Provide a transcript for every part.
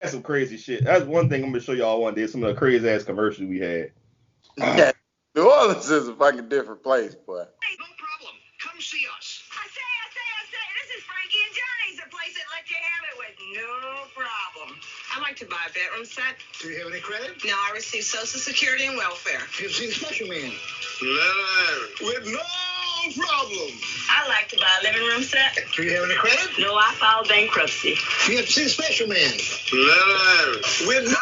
That's some crazy shit. That's one thing I'm gonna show y'all one day. Some of the crazy ass commercials we had. Yeah, New Orleans is a fucking different place, boy. Hey, no problem. Come see us. I say. This is Frankie and Johnny's, the place that let you have it with no problem. I like to buy a bedroom set. Do you have any credit? No, I receive Social Security and welfare. You've seen Special Man. With no problem. I like to buy a living room set. Do you have any credit? No, I filed bankruptcy. You have seen Special Man. With no.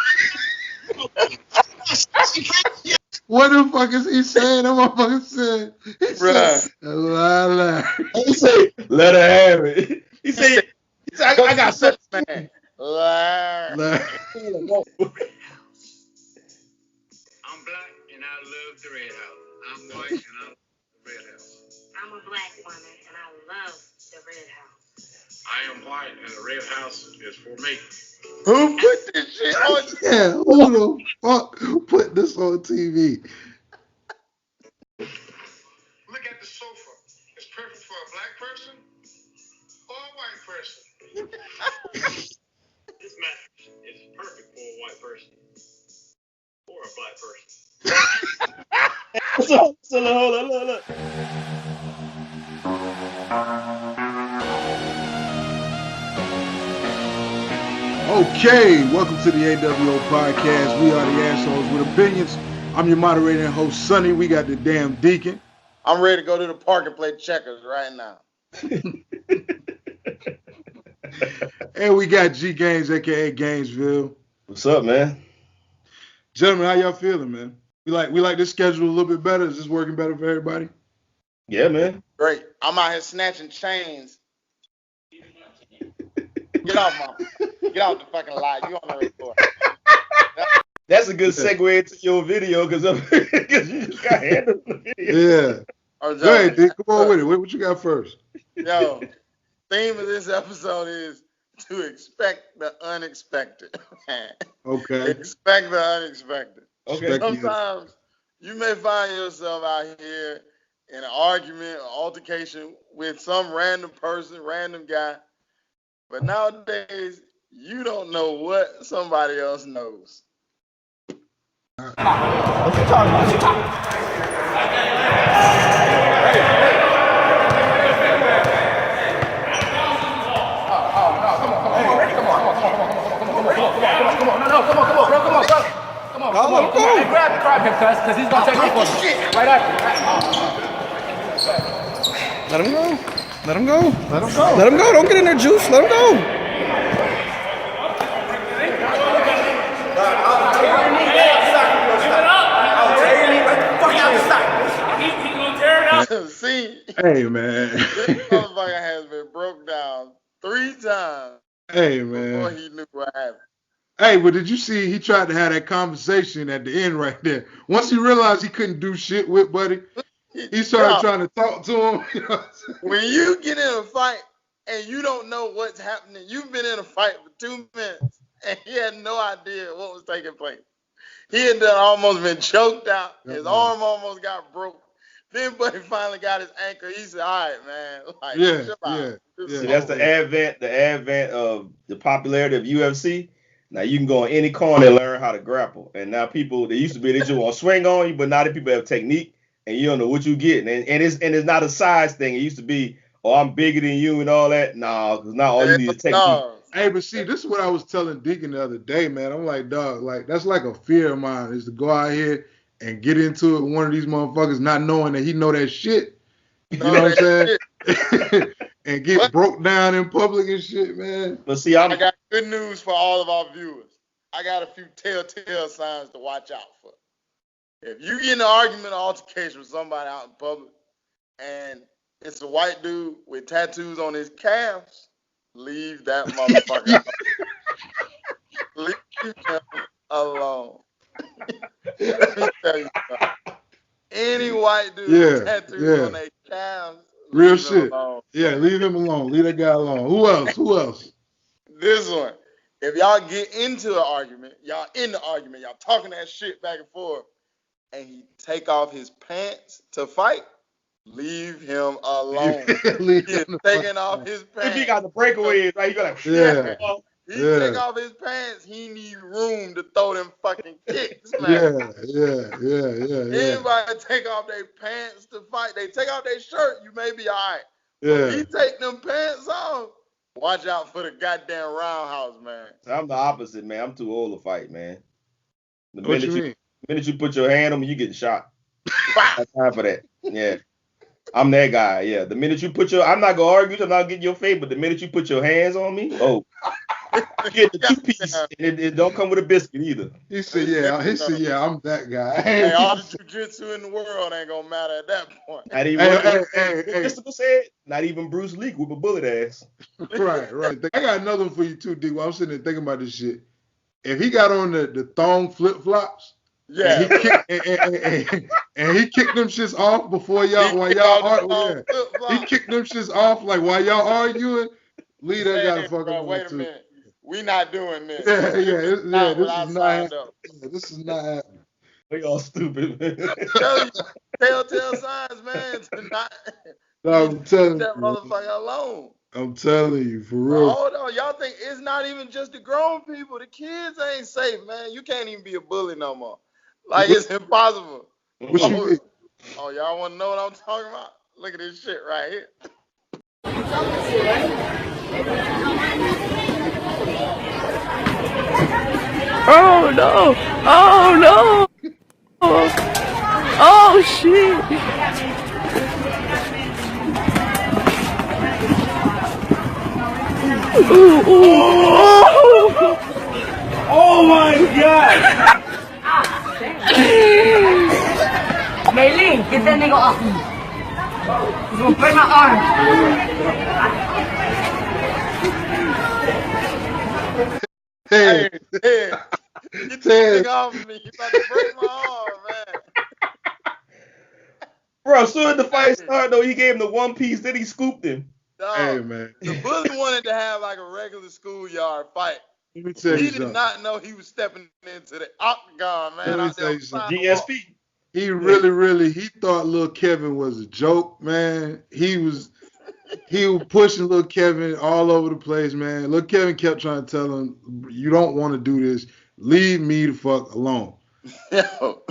What the fuck is he saying? That motherfucker said, He said, let her have it. He said I got such man. I'm black and I love the Red House. I'm white and I love the Red House. I'm a black woman and I love the Red House. I am white and the Red House is for me. Who put this shit on? yeah, who the fuck put this on TV? Look at the sofa. It's perfect for a black person or a white person. This mattress is perfect for a white person or a black person. so look. Okay, welcome to the AWO podcast. We are the assholes with opinions. I'm your moderator and host, Sonny. We got the damn Deacon. I'm ready to go to the park and play checkers right now. And we got G Games, aka Gainesville. What's up, man? Gentlemen, how y'all feeling, man? We like this schedule a little bit better. Is this working better for everybody? Yeah, man. Great. I'm out here snatching chains. Get off, mama. Get off the fucking lie. You on the record. That's a good segue into your video because you just got handled the video. Yeah. Go ahead, Dick. Come on with it. What you got first? Yo, theme of this episode is to expect the unexpected. Okay. Expect the unexpected. Okay. Sometimes you may find yourself out here in an argument or altercation with some random person, random guy. But nowadays, you don't know what somebody else knows. What's he talking about? Hey, grab him, cuz he's gonna take me for me. Right after. Let him go. Let him go. Let him go. Let him go. Don't get in there, Juice. Let him go. See, Hey, man. this motherfucker has been broke down 3 times Hey, before man. he knew what happened. Hey, but did you see he tried to have that conversation at the end right there? Once he realized he couldn't do shit with Buddy, he started trying to talk to him. You know what I'm saying? When you get in a fight and you don't know what's happening, you've been in a fight for 2 minutes and he had no idea what was taking place. He had done almost been choked out. His arm almost got broke. Then Buddy finally got his ankle. He said, "All right, man." Like, chill out. See, that's the advent of the popularity of UFC. Now you can go in any corner and learn how to grapple. And now people, they used to be they just want to swing on you, but now the people have technique and you don't know what you get. And it's not a size thing. It used to be, oh, I'm bigger than you and all that. Nah, because now all you need is technique. Hey, but see, this is what I was telling Deacon the other day, man. I'm like, dog, like that's like a fear of mine is to go out here and get into it with one of these motherfuckers not knowing that he know that shit. You know what I'm saying? And get broke down in public and shit, man. But see, I got good news for all of our viewers. I got a few telltale signs to watch out for. If you get in an argument or altercation with somebody out in public and it's a white dude with tattoos on his calves, leave that motherfucker alone. Leave him alone. Let me tell you something. Any white dude with tattoos on their calves, real shit. Yeah, leave him alone. Leave that guy alone. Who else? This one. If y'all get into an argument, y'all in the argument, y'all talking that shit back and forth, and he take off his pants to fight, leave him alone. Leave He's taking off his pants. If he got the breakaways, right? You got like, Yeah. He take off his pants, he need room to throw them fucking kicks, man. Yeah. Anybody take off their pants to fight, they take off their shirt, you may be all right. Yeah. He take them pants off. Watch out for the goddamn roundhouse, man. I'm the opposite, man. I'm too old to fight, man. What you mean? The minute you put your hand on me, you get shot. That's time for that. Yeah. I'm that guy. Yeah. The minute you I'm not gonna argue, I'm not getting your face, but the minute you put your hands on me, you get the 2-piece, and it don't come with a biscuit either. He said, yeah, I'm that guy. Hey, all the jujitsu in the world ain't gonna matter at that point. Not even Mystical said, not even Bruce Lee with a bullet ass. Right. I got another one for you too, D. While I'm sitting there thinking about this shit. If he got on the thong flip flops, yeah, and he kicked them shits off before y'all he kicked them shits off like while y'all arguing. Leave that guy the fuck alone. Wait a minute. We not doing this. This is not happening. We all stupid, man. Telltale signs, man. I'm telling that you, motherfucker alone. I'm telling you, for real. Hold on, y'all think it's not even just the grown people. The kids ain't safe, man. You can't even be a bully no more. Like, it's impossible. What you mean? Oh, y'all want to know what I'm talking about? Look at this shit right here. Oh no! Oh no! Oh shit! Oh my God! Mailing, kita nengok aku. Open my arm. Hey. Get the thing off of me. You about to break my arm, man. Bro, as soon as the fight started, though, he gave him the 1-piece, then he scooped him. Dog, hey, man. The bully wanted to have like a regular schoolyard fight. Let me tell He you did not know he was stepping into the octagon, man. Let me tell you something. GSP. He really, he thought Lil Kevin was a joke, man. He was pushing Lil Kevin all over the place, man. Lil Kevin kept trying to tell him, you don't want to do this. Leave me the fuck alone. Yo,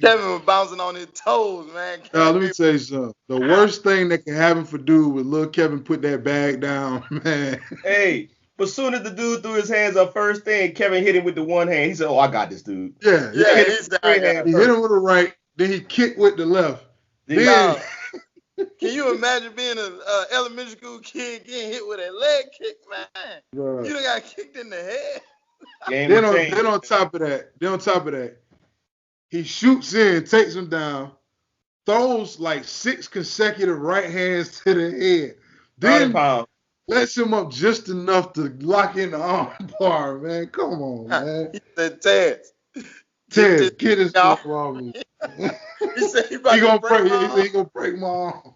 Kevin was bouncing on his toes, man. Let me tell you something. The worst thing that can happen for dude was Lil Kevin put that bag down, man. Hey, but soon as the dude threw his hands up first thing, Kevin hit him with the one hand. He said, I got this dude. Yeah. He hit him with the right, then he kicked with the left. Then, can you imagine being an elementary school kid getting hit with a leg kick, man? Right. You done got kicked in the head. Then on top of that, he shoots in, takes him down, throws like 6 consecutive right hands to the head. Then lets him up just enough to lock in the arm bar, man. Come on, man. He said, Ted, get his stuff off me. He said he gonna break my arm.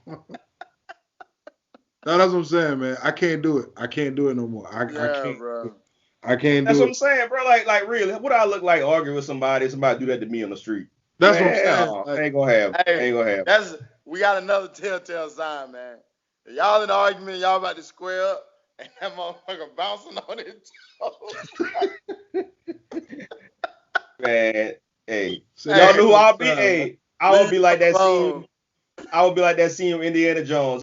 No, that's what I'm saying, man. I can't do it. I can't do it no more. I can't, bro. I can't do it. That's what I'm saying, bro. Like really, what I look like arguing with somebody do that to me on the street? That's what I'm saying. Ain't gonna have. We got another telltale sign, man. If y'all in an argument, y'all about to square up, and that motherfucker bouncing on his toes. Man, hey, y'all know who I'll be? Hey, I would be like that scene. I would be like that scene of Indiana Jones.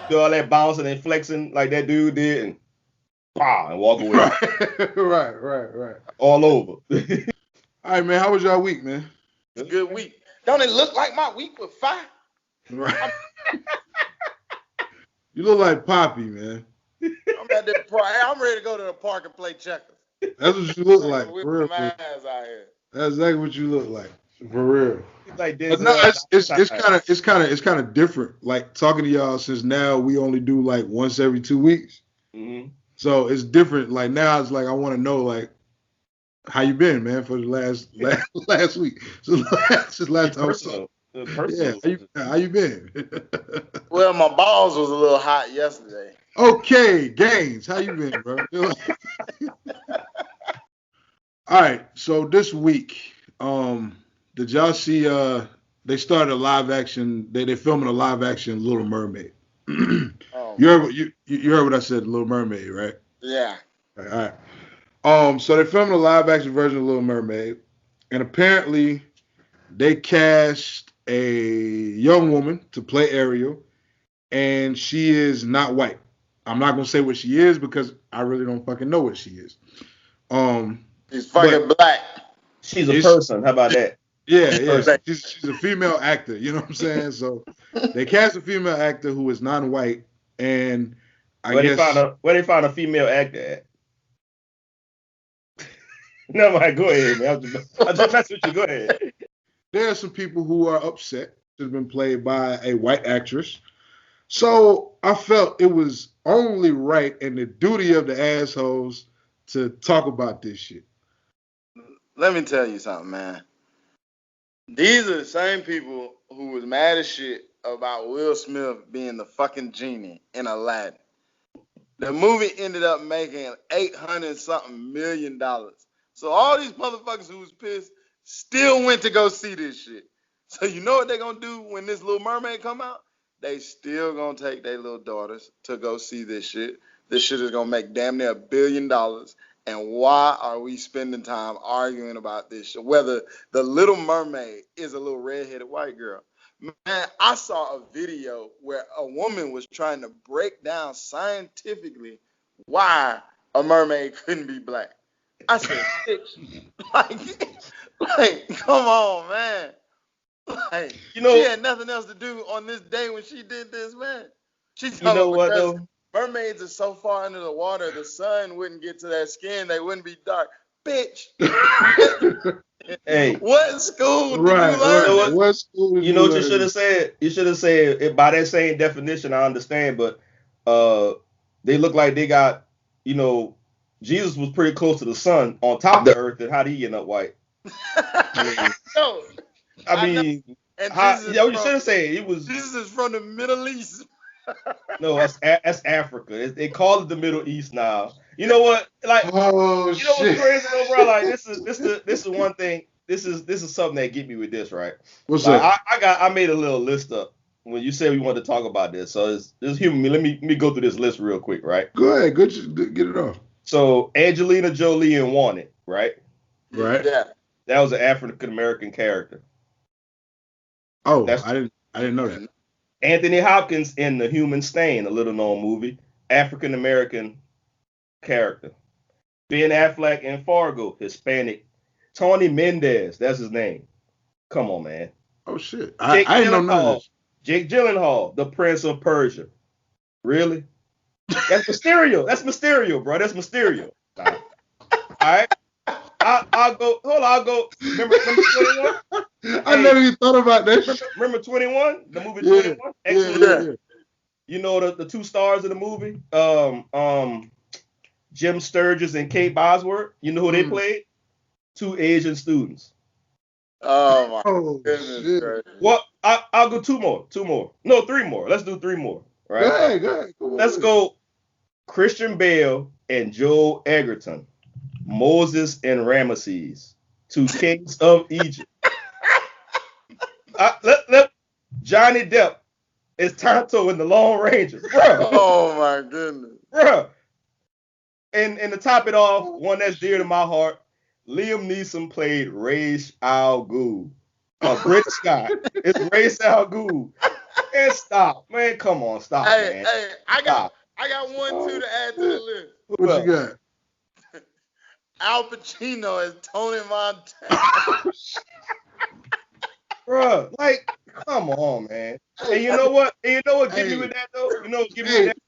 Do all that bouncing and flexing like that dude did, and walk away. Right. All over. All right, man. How was y'all week, man? It's a good week. Don't it look like my week with fire? Right. You look like Poppy, man. I'm ready to go to the park and play checkers. That's what you look like. With for real. my ass out here. That's exactly what you look like. For real. Like but no, it's kind of different. Like talking to y'all since now we only do like once every 2 weeks. Mm-hmm. So it's different. Like now it's like I want to know like how you been, man, for the last week. Since last time. Personal. Yeah, how you been? Well, my balls was a little hot yesterday. Okay, Gaines, how you been, bro? All right, so this week, Did y'all see? They started a live action. They filming a live action Little Mermaid. You heard what I said, Little Mermaid, right? Yeah. All right. So they're filming a live action version of Little Mermaid, and apparently they cast a young woman to play Ariel, and she is not white. I'm not gonna say what she is because I really don't fucking know what she is. She's fucking black. She's a person. How about that? Yeah. She's a female actor. You know what I'm saying? So they cast a female actor who is non-white, and Where they find a female actor at? No, man, go ahead, man. I just mess with you. Go ahead. There are some people who are upset. Has been played by a white actress. So I felt it was only right and the duty of the assholes to talk about this shit. Let me tell you something, man. These are the same people who was mad as shit about Will Smith being the fucking genie in Aladdin. The movie ended up making $800-something million. So all these motherfuckers who was pissed still went to go see this shit. So you know what they're gonna do when this Little Mermaid come out? They still gonna take their little daughters to go see this shit. This shit is gonna make damn near $1 billion. And why are we spending time arguing about this shit? Whether the Little Mermaid is a little redheaded white girl. Man, I saw a video where a woman was trying to break down scientifically why a mermaid couldn't be black. I said, bitch, like, come on, man. Like, she had nothing else to do on this day when she did this, man. She told me because mermaids are so far under the water, the sun wouldn't get to their skin, they wouldn't be dark. Bitch. Hey, what school did you learn? What school? You know what you should have said? You should have said it by that same definition. I understand, but they look like they got, Jesus was pretty close to the sun on top of the earth, and how did he end up white? You should have said it was. Jesus is from the Middle East. No, that's Africa. They call it the Middle East now. You know what? Like, what's crazy though, bro? Like, this is one thing. This is something that get me with this, right? What's up? I made a little list up when you said we wanted to talk about this. So it's human. Let me go through this list real quick, right? Go ahead. Get it off. So Angelina Jolie in Wanted, right? Right. Yeah. That was an African American character. Oh, I didn't know that. Anthony Hopkins in The Human Stain, a little known movie, African American character. Ben Affleck in Fargo, Hispanic. Tony Mendez, that's his name. Come on, man. Oh shit, I didn't know none of this. Jake Gyllenhaal, the Prince of Persia. Really? That's Mysterio. That's Mysterio, bro. That's Mysterio. All right. I'll go. Hold on. I'll go. Remember 21? I never even thought about that. Remember 21? The movie 21? Excellent. Yeah. You know the two stars of the movie? Jim Sturgis and Kate Bosworth. You know who they played? Two Asian students. Oh my goodness. Well, I'll go two more. No, three more. Let's do three more. Right? Go ahead. Let's go. Christian Bale and Joel Egerton. Moses and Ramesses, two kings of Egypt. Let Johnny Depp is Tonto in The Lone Ranger, bro. Oh my goodness, bro. And to top it off, one that's dear to my heart, Liam Neeson played Ra's al Ghul, a British guy. It's Ra's al Ghul. And stop, man. Come on, stop, man. Hey, I got one too to add to the list. What you got? Al Pacino as Tony Montana. Bro, like, come on, man. And you know what? Get me with that though.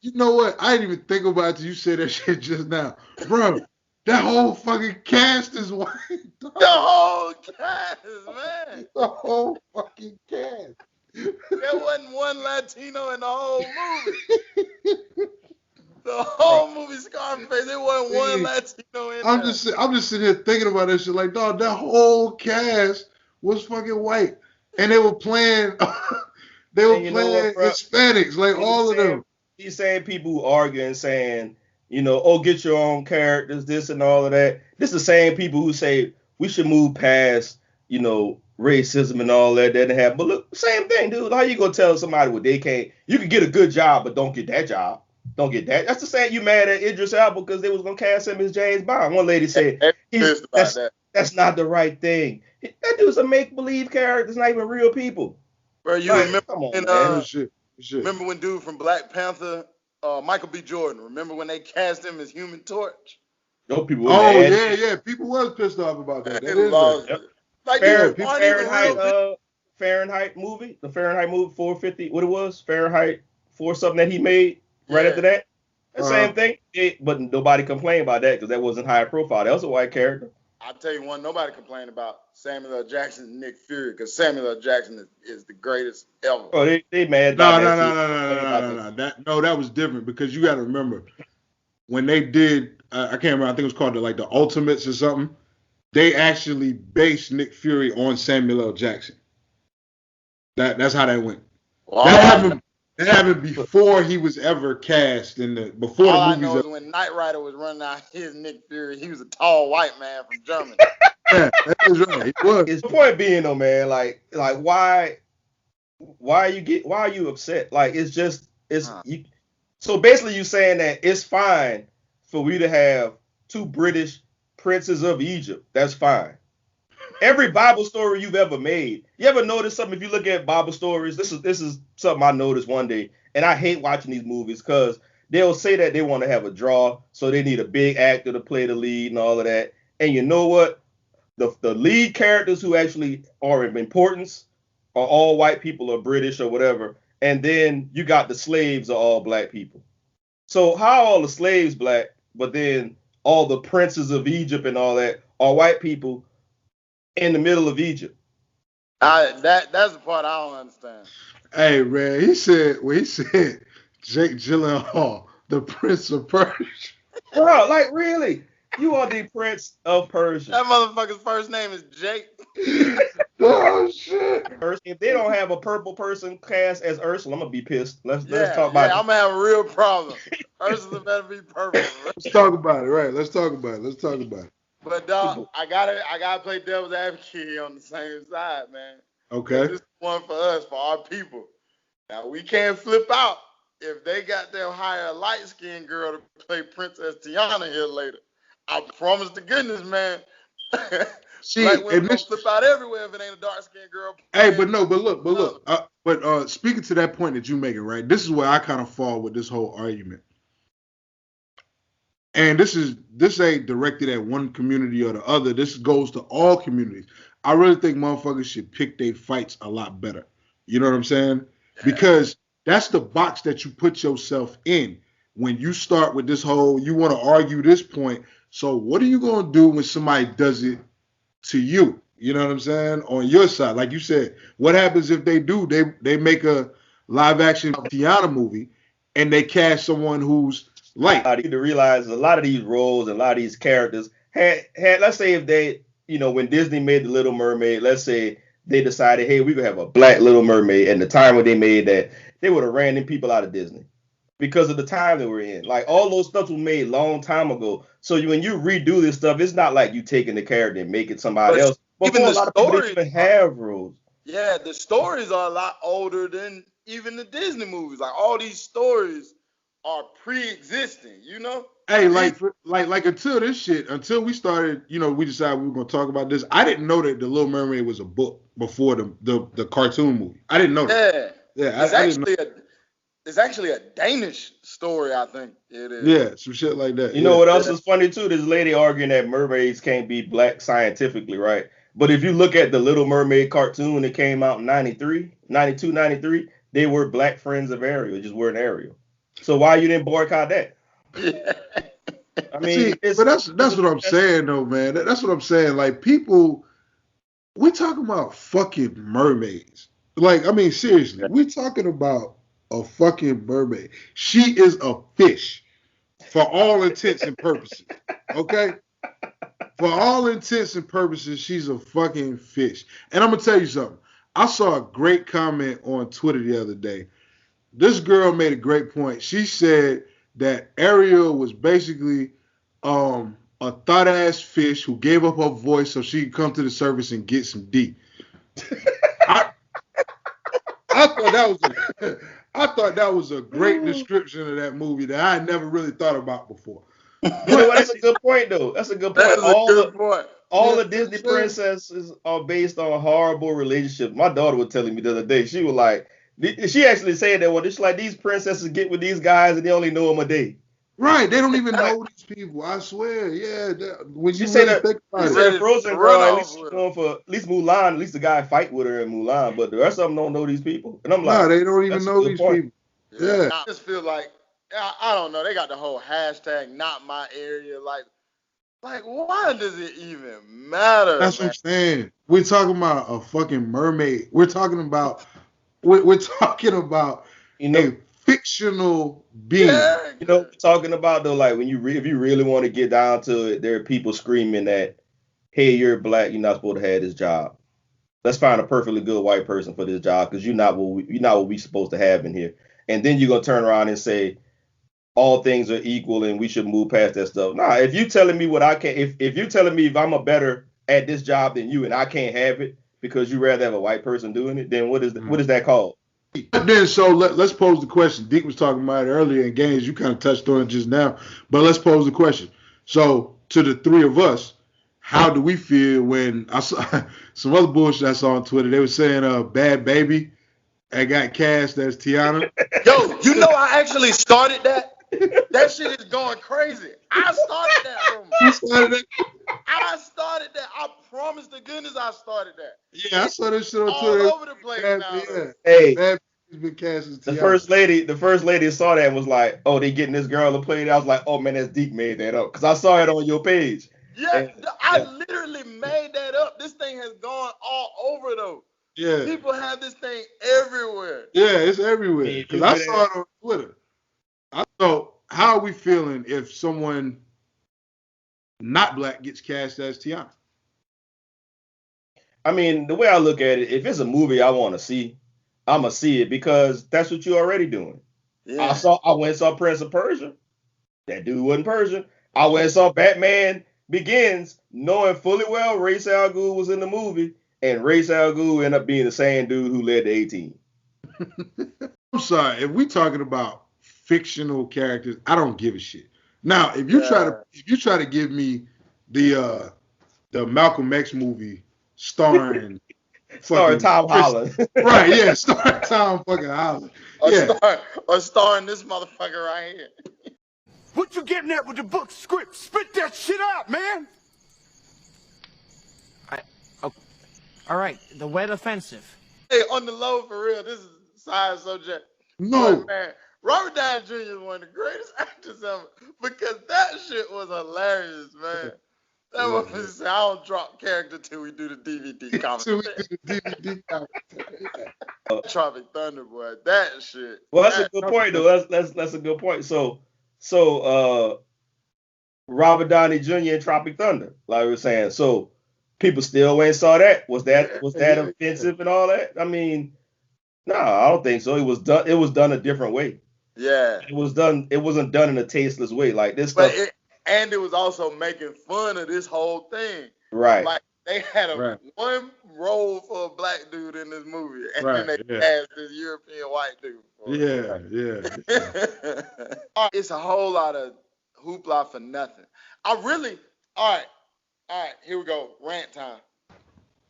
You know what? I didn't even think about it till you said that shit just now, bro. That whole fucking cast is white. The whole cast, man. The whole fucking cast. There wasn't one Latino in the whole movie. The whole movie Scarface, there wasn't one Latino in I'm just sitting here thinking about that shit. Like, dog, that whole cast was fucking white, and they were playing Hispanics, like all of them. These same people who argue and saying, get your own characters, this and all of that. This is the same people who say we should move past, racism and all that didn't happen. But look, same thing, dude. How you gonna tell somebody what they can't? You can get a good job, but don't get that job. Don't get that. That's the same. You mad at Idris Elba because they was gonna cast him as James Bond. One lady said that's not the right thing. That dude's a make believe character. It's not even real people. Bro, you remember? Come on, man. Shit. Remember when dude from Black Panther, Michael B. Jordan? Remember when they cast him as Human Torch? No people. Oh yeah. People was pissed off about that. That is yep. Like Fahrenheit movie, the Fahrenheit movie 450. What it was? Fahrenheit 4 something that he made right after that. The same thing. But nobody complained about that because that wasn't high profile. That was a white character. I'll tell you one, nobody complained about Samuel L. Jackson and Nick Fury because Samuel L. Jackson is the greatest ever. Oh, they mad. No. That was different because you got to remember when they did. I can't remember. I think it was called the Ultimates or something. They actually based Nick Fury on Samuel L. Jackson. That's how that went. Wow. That happened before he was ever cast before all the movies. I know is when Knight Rider was running out his Nick Fury, he was a tall white man from Germany. Yeah, that is right. He was. His point being though, man, like why are you upset? Like you. So basically, you saying that it's fine for we to have 2 British princes of Egypt. That's fine. Every Bible story you've ever made. You ever notice something? If you look at Bible stories, this is something I noticed one day, and I hate watching these movies because they'll say that they want to have a draw, so they need a big actor to play the lead and all of that. And you know what? The lead characters who actually are of importance are all white people or British or whatever, and then you got the slaves are all black people. So how are all the slaves black, but then all the princes of Egypt and all that are white people in the middle of Egypt? That's the part I don't understand. Hey man, he said Jake Gyllenhaal, the Prince of Persia. Bro, like really? You are the Prince of Persia. That motherfucker's first name is Jake. Oh shit! If they don't have a purple person cast as Ursula, I'm gonna be pissed. Let's talk about it. I'm gonna have a real problem. Ursula better be purple. Let's talk about it, right? Let's talk about it. But dog, I gotta play devil's advocate here on the same side, man. Okay. This is one for us, for our people. Now we can't flip out if they got them hire a light skinned girl to play Princess Tiana here later. I promise to goodness, man. See, like we're gonna flip out everywhere if it ain't a dark skinned girl. Hey, but look. Speaking to that point that you're making, right? This is where I kind of fall with this whole argument. And this ain't directed at one community or the other. This goes to all communities. I really think motherfuckers should pick their fights a lot better. You know what I'm saying? Yeah. Because that's the box that you put yourself in when you start with this whole, you want to argue this point. So what are you going to do when somebody does it to you? You know what I'm saying? On your side, like you said, what happens if they do? They make a live action Tiana movie and they cast someone who's light. I need to realize a lot of these roles and a lot of these characters had let's say if they, when Disney made the Little Mermaid, let's say they decided, hey, we're gonna have a black Little Mermaid, and the time when they made that, they would have ran them people out of Disney because of the time that we're in. Like all those stuff was made long time ago. So when you redo this stuff, it's not like you taking the character and make it somebody else. But even a lot of people didn't even have rules. Yeah, the stories are a lot older than even the Disney movies. Like all these stories are pre-existing, Hey, like until we started, we decided we were gonna talk about this. I didn't know that The Little Mermaid was a book before the cartoon movie. I didn't know that. Yeah. It's actually a Danish story, I think it is. Yeah, some shit like that. You know what else is funny too? This lady arguing that mermaids can't be black scientifically, right? But if you look at the Little Mermaid cartoon that came out in 92, they were black friends of Ariel, just weren't Ariel. So why you didn't boycott that? I mean, but that's what I'm saying though, man. That's what I'm saying. Like people, we talking about fucking mermaids. Like, I mean, seriously, we talking about a fucking mermaid. She is a fish for all intents and purposes. Okay? For all intents and purposes, she's a fucking fish. And I'm gonna tell you something. I saw a great comment on Twitter the other day. This girl made a great point. She said that Ariel was basically a thought-ass fish who gave up her voice so she could come to the surface and get some D. I thought that was a great description of that movie that I had never really thought about before. You know what? That's a good point, though. That's a good point. That's a good point. All Yeah, the Disney that's it. princesses are based on horrible relationships. My daughter was telling me the other day. She was like, she actually said that one. It's like these princesses get with these guys and they only know them a day. Right, they don't even know these people. I swear, yeah. When She you said really that. think She about said it, Frozen Run girl, at off least she's with going for at least Mulan. At least the guy fight with her in Mulan, but the rest of them don't know these people. And I'm no, like, they don't even that's a know good these point. people. Yeah. Yeah. I just feel like I don't know. They got the whole hashtag not my area. Like why does it even matter? That's man? what I'm saying. We're talking about a fucking mermaid. We're talking about You know, a fictional being. Yeah, you know what we're talking about though. Like when if you really want to get down to it, there are people screaming that, "Hey, you're black. You're not supposed to have this job. Let's find a perfectly good white person for this job because you're not what we supposed to have in here." And then you're gonna turn around and say all things are equal and we should move past that stuff. Nah, if you telling me what I can't, if you're telling me if I'm a better at this job than you and I can't have it because you rather have a white person doing it, then what is that called? But then, so let's pose the question. Dick was talking about it earlier in games. You kind of touched on it just now, but let's pose the question. So, to the three of us, how do we feel when I saw some other bullshit I saw on Twitter? They were saying, "Bad Baby," I got cast as Tiana. Yo, you know I actually started that. That shit is going crazy. I started that rumor. You started that? I started that. I promise to goodness I started that. Yeah, I saw this shit on All Twitter. over the place now. Yeah. Hey, Bad Baby's been cast as the Tiana. first lady saw that and was like, "Oh, they getting this girl to play it." I was like, "Oh man, that's Deacon made that up," because I saw it on your page. Yeah, And, I literally made that up. This thing has gone all over though. Yeah. People have this thing everywhere. Yeah, it's everywhere. Hey, Because I saw it on Twitter. So, how are we feeling if someone not black gets cast as Tiana? I mean, the way I look at it, if it's a movie I want to see, I'm gonna see it because that's what you're already doing. Yeah. I went and saw Prince of Persia. That dude wasn't Persian. I went and saw Batman Begins, knowing fully well Ra's al Ghul was in the movie, and Ra's al Ghul ended up being the same dude who led the 18. I'm sorry, if we talking about fictional characters, I don't give a shit. Now, if you try to give me the Malcolm X movie starring Tom Holland. Right, yeah, starring Tom fucking Holland. Or starring this motherfucker right here. What you getting at with the book script? Spit that shit out, man. All right, the wet offensive. Hey, on the low, for real, this is a side subject. No. But, man, Robert Downey Jr. is one of the greatest actors ever because that shit was hilarious, man. That was said, I don't drop character till we do the DVD commentary. Tropic Thunder, boy, that shit. Well, that's a good point, though. That's a good point. So Robert Downey Jr. and Tropic Thunder, like we were saying. So people still went and saw that. Was that offensive and all that? I mean, no, I don't think so. It was done a different way. Yeah. It wasn't done in a tasteless way. Like this but stuff. And it was also making fun of this whole thing. Right. Like they had one role for a black dude in this movie, and then they cast this European white dude. It's a whole lot of hoopla for nothing. All right, here we go. Rant time.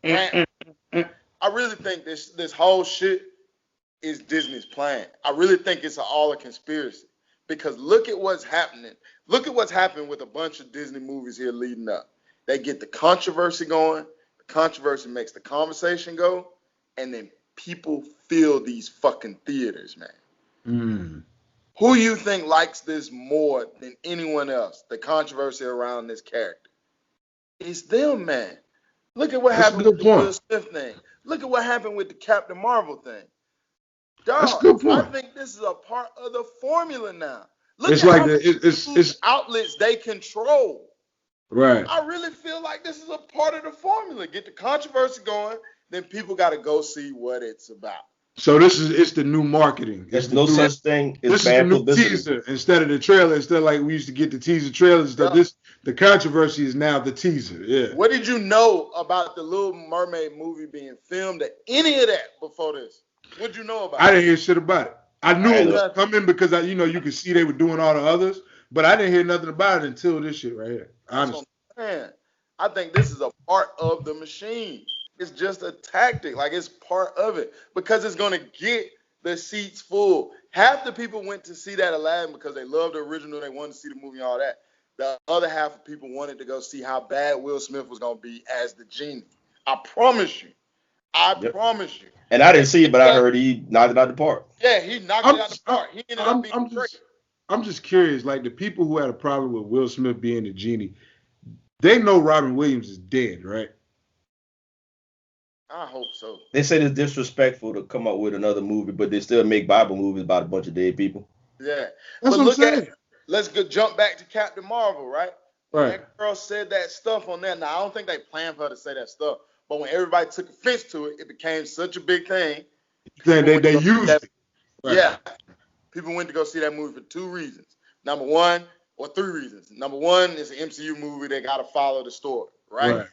I really think this whole shit is Disney's plan. I really think it's all a conspiracy. Because look at what's happening. Look at what's happened with a bunch of Disney movies here leading up. They get the controversy going. The controversy makes the conversation go. And then people fill these fucking theaters, man. Who you think likes this more than anyone else? The controversy around this character. It's them, man. Look at what happened with the Will Smith thing. Look at what happened with the Captain Marvel thing. Dog, that's a good point. I think this is a part of the formula now. Look it's at like how it's outlets they control. Right. I really feel like this is a part of the formula. Get the controversy going, then people got to go see what it's about. So it's the new marketing. There's no such thing as This is the bad new publicity. teaser instead of the trailer. Instead of like we used to get the teaser trailers. Yep. The controversy is now the teaser. Yeah. What did you know about the Little Mermaid movie being filmed or any of that before this? What did you know about I it? didn't hear shit about it. I knew it was coming because you could see they were doing all the others, but I didn't hear nothing about it until this shit right here. Honestly. Man, I think this is a part of the machine. It's just a tactic. Like, it's part of it because it's going to get the seats full. Half the people went to see that Aladdin because they loved the original. They wanted to see the movie and all that. The other half of people wanted to go see how bad Will Smith was going to be as the genie. I promise you. Promise you. And I didn't see it, but I heard he knocked it out the park. Yeah, he knocked it out the park. He ended up being great. I'm just curious, like the people who had a problem with Will Smith being the genie, they know Robin Williams is dead, right? I hope so. They said it's disrespectful to come up with another movie, but they still make Bible movies about a bunch of dead people. Yeah. That's what I'm saying. Let's jump back to Captain Marvel, right? Right. That girl said that stuff on there. Now, I don't think they planned for her to say that stuff, but when everybody took offense to it, it became such a big thing. They used it. Right. Yeah. People went to go see that movie for two reasons. Number one, or three reasons. Number one, it's an MCU movie. They got to follow the story, right?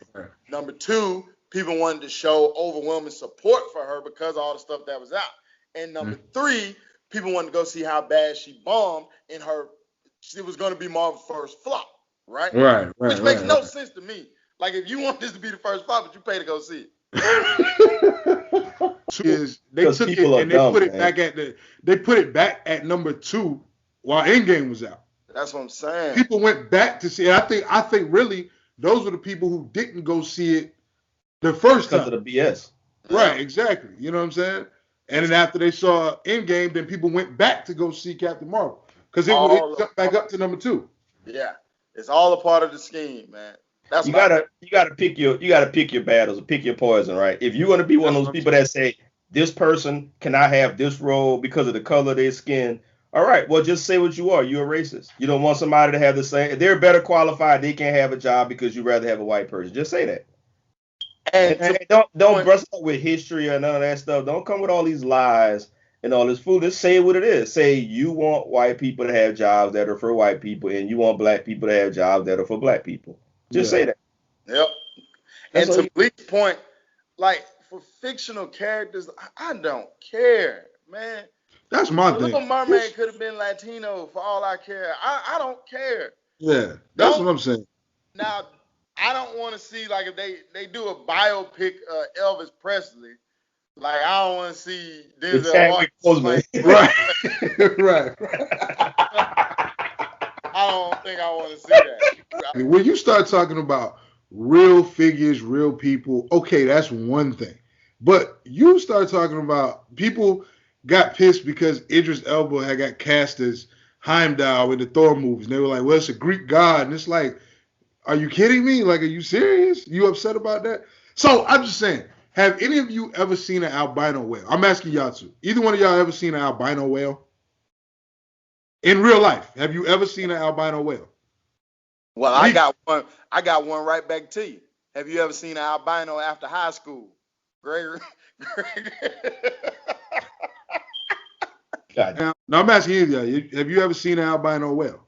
Number two, people wanted to show overwhelming support for her because of all the stuff that was out. And number three, people wanted to go see how bad she bombed in her. It was going to be Marvel's first flop, right? Which makes no sense to me. Like, if you want this to be the first flop, but you pay to go see it. They took it and they put it back at number 2 while Endgame was out. That's what I'm saying. People went back to see it. I think really those were the people who didn't go see it the first time. Because of the BS. Right, exactly. You know what I'm saying? And then after they saw Endgame, then people went back to go see Captain Marvel. Because it jumped back up to number 2. Yeah. It's all a part of the scheme, man. That's you gotta pick your battles, pick your poison, right? If you want to be one of those people that say this person cannot have this role because of the color of their skin, all right, well, just say what you are. You're a racist. You don't want somebody to have the same. If they're better qualified, they can't have a job because you'd rather have a white person. Just say that. And don't brush up with history or none of that stuff. Don't come with all these lies and all this fool. Just say what it is. Say you want white people to have jobs that are for white people, and you want black people to have jobs that are for black people. Just say that. Yep. And to Bleak's point, like for fictional characters, I don't care, man. That's my thing. Little Mermaid could have been Latino for all I care. I don't care. Yeah, that's what I'm saying. Now, I don't want to see, like, if they do a biopic of Elvis Presley, like, I don't want to see Denzel Washington. Right. I don't think I want to see that. When you start talking about real figures, real people, okay, that's one thing. But you start talking about people got pissed because Idris Elba had got cast as Heimdall in the Thor movies. And they were like, well, it's a Greek god. And it's like, are you kidding me? Like, are you serious? You upset about that? So I'm just saying, have any of you ever seen an albino whale? I'm asking y'all to. Either one of y'all ever seen an albino whale? In real life, have you ever seen an albino whale? Well, I got one right back to you. Have you ever seen an albino after high school? Gregory. Now, I'm asking you, have you ever seen an albino whale?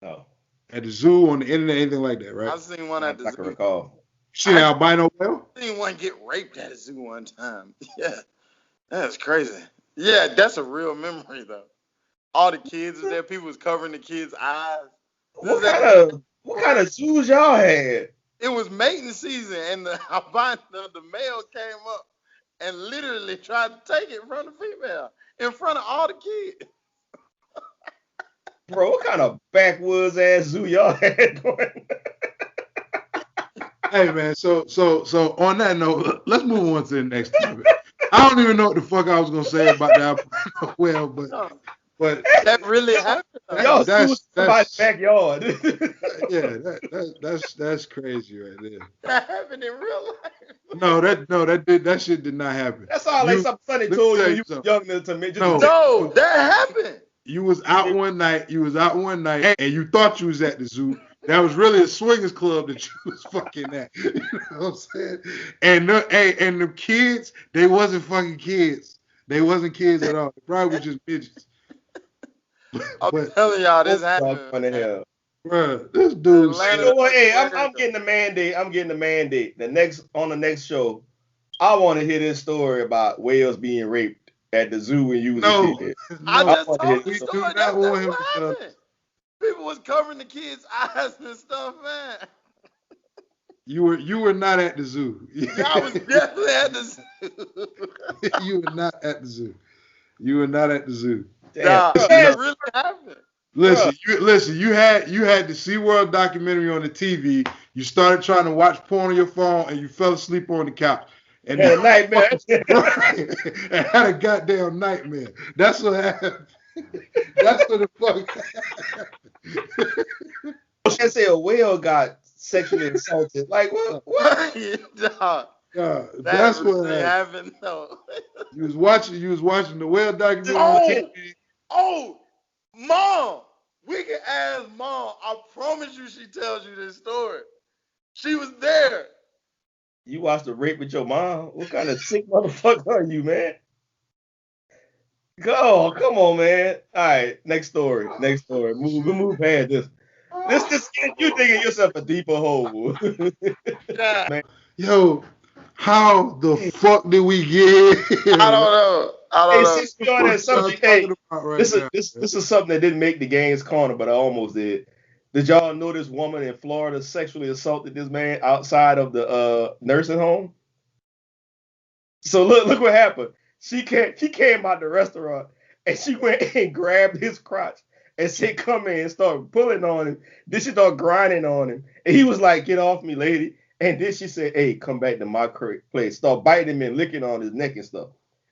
No. At the zoo, on the internet, anything like that, right? I've seen one at the zoo. I can recall. Seen an albino whale? I seen one get raped at a zoo one time. Yeah, that's crazy. Yeah, that's a real memory, though. All the kids was there. People was covering the kids' eyes. What kind of zoos y'all had? It was mating season, and the male came up and literally tried to take it from the female in front of all the kids. Bro, what kind of backwoods ass zoo y'all had going? Hey man, so on that note, let's move on to the next topic. I don't even know what the fuck I was gonna say about the albino whale, but that really happened. Y'all that's somebody's backyard. That's crazy right there. That happened in real life. That shit did not happen. That's all like somebody told you was young to me. No, that happened. You was out one night, and you thought you was at the zoo. That was really a swingers club that you was fucking at. You know what I'm saying? And the kids, they wasn't fucking kids. They wasn't kids at all. They probably was just midgets. I'm telling y'all, this happened. Funny hell. Bruh, this dude. You know what? Hey, I'm getting the mandate. I'm getting the mandate. On the next show, I want to hear this story about whales being raped at the zoo when you was a kid. I just told the we story. do not That's want him what to happened. People was covering the kids' eyes and stuff, man. You were not at the zoo. I was definitely at the zoo. You were not at the zoo. You were not at the zoo. Nah, it really happened. Listen, you had the SeaWorld documentary on the TV. You started trying to watch porn on your phone and you fell asleep on the couch. And had a nightmare. And had a goddamn nightmare. That's what happened. That's what the fuck happened. I say a whale got sexually assaulted. Like what? That's what happened. No. You was watching the whale documentary on TV. Oh, Mom, we can ask Mom. I promise you, she tells you this story. She was there. You watched the rape with your mom? What kind of sick motherfucker are you, man? Go, come on, man. All right, next story. Move past this. This you digging yourself a deeper hole. Yeah. Yo, how the fuck did we get here? I don't know. Hey, since we on that subject, this is something that didn't make the game's corner, but I almost did. Did y'all know this woman in Florida sexually assaulted this man outside of the nursing home? So look what happened. She came out the restaurant and she went and grabbed his crotch and said, "Come in," and started pulling on him. Then she started grinding on him. And he was like, "Get off me, lady." And then she said, "Hey, come back to my place." Start biting him and licking on his neck and stuff.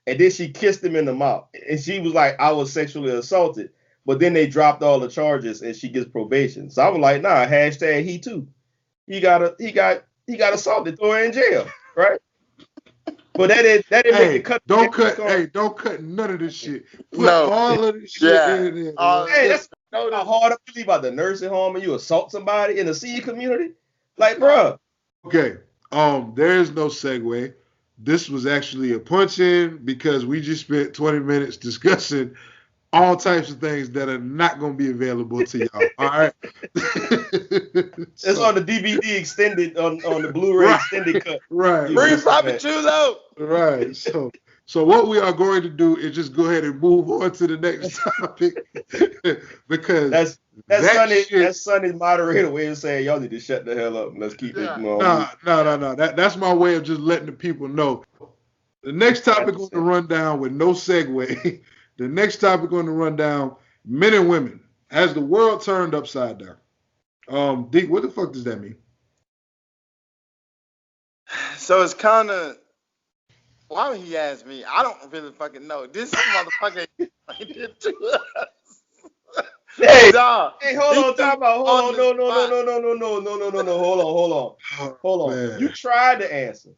And then she kissed him in the mouth. And she was like, "I was sexually assaulted." But then they dropped all the charges and she gets probation. So I was like, nah, hashtag he too. He got assaulted, throw her in jail, right? But that didn't make the cut. Don't cut none of this shit. Put all of this shit in there. Hey, that's how hard up you leave out the nursing home and you assault somebody in the senior community. Like, bro. Okay. There is no segue. This was actually a punch-in because we just spent 20 minutes discussing all types of things that are not going to be available to y'all. All right. It's on the DVD extended, on the Blu-ray extended cut. Right. Bring Papa Chulo. Right. So what we are going to do is just go ahead and move on to the next topic because that's Sonny's moderator way of saying y'all need to shut the hell up and let's keep it moving. No. That's my way of just letting the people know. The next topic on the rundown with no segue. The next topic on the rundown: men and women. Has the world turned upside down? Deke, what the fuck does that mean? So it's kind of. Why would he ask me? I don't really fucking know. This motherfucker explained it to us. Hey, hold on, time out. Hold on, no. Hold on. Man. You tried to answer,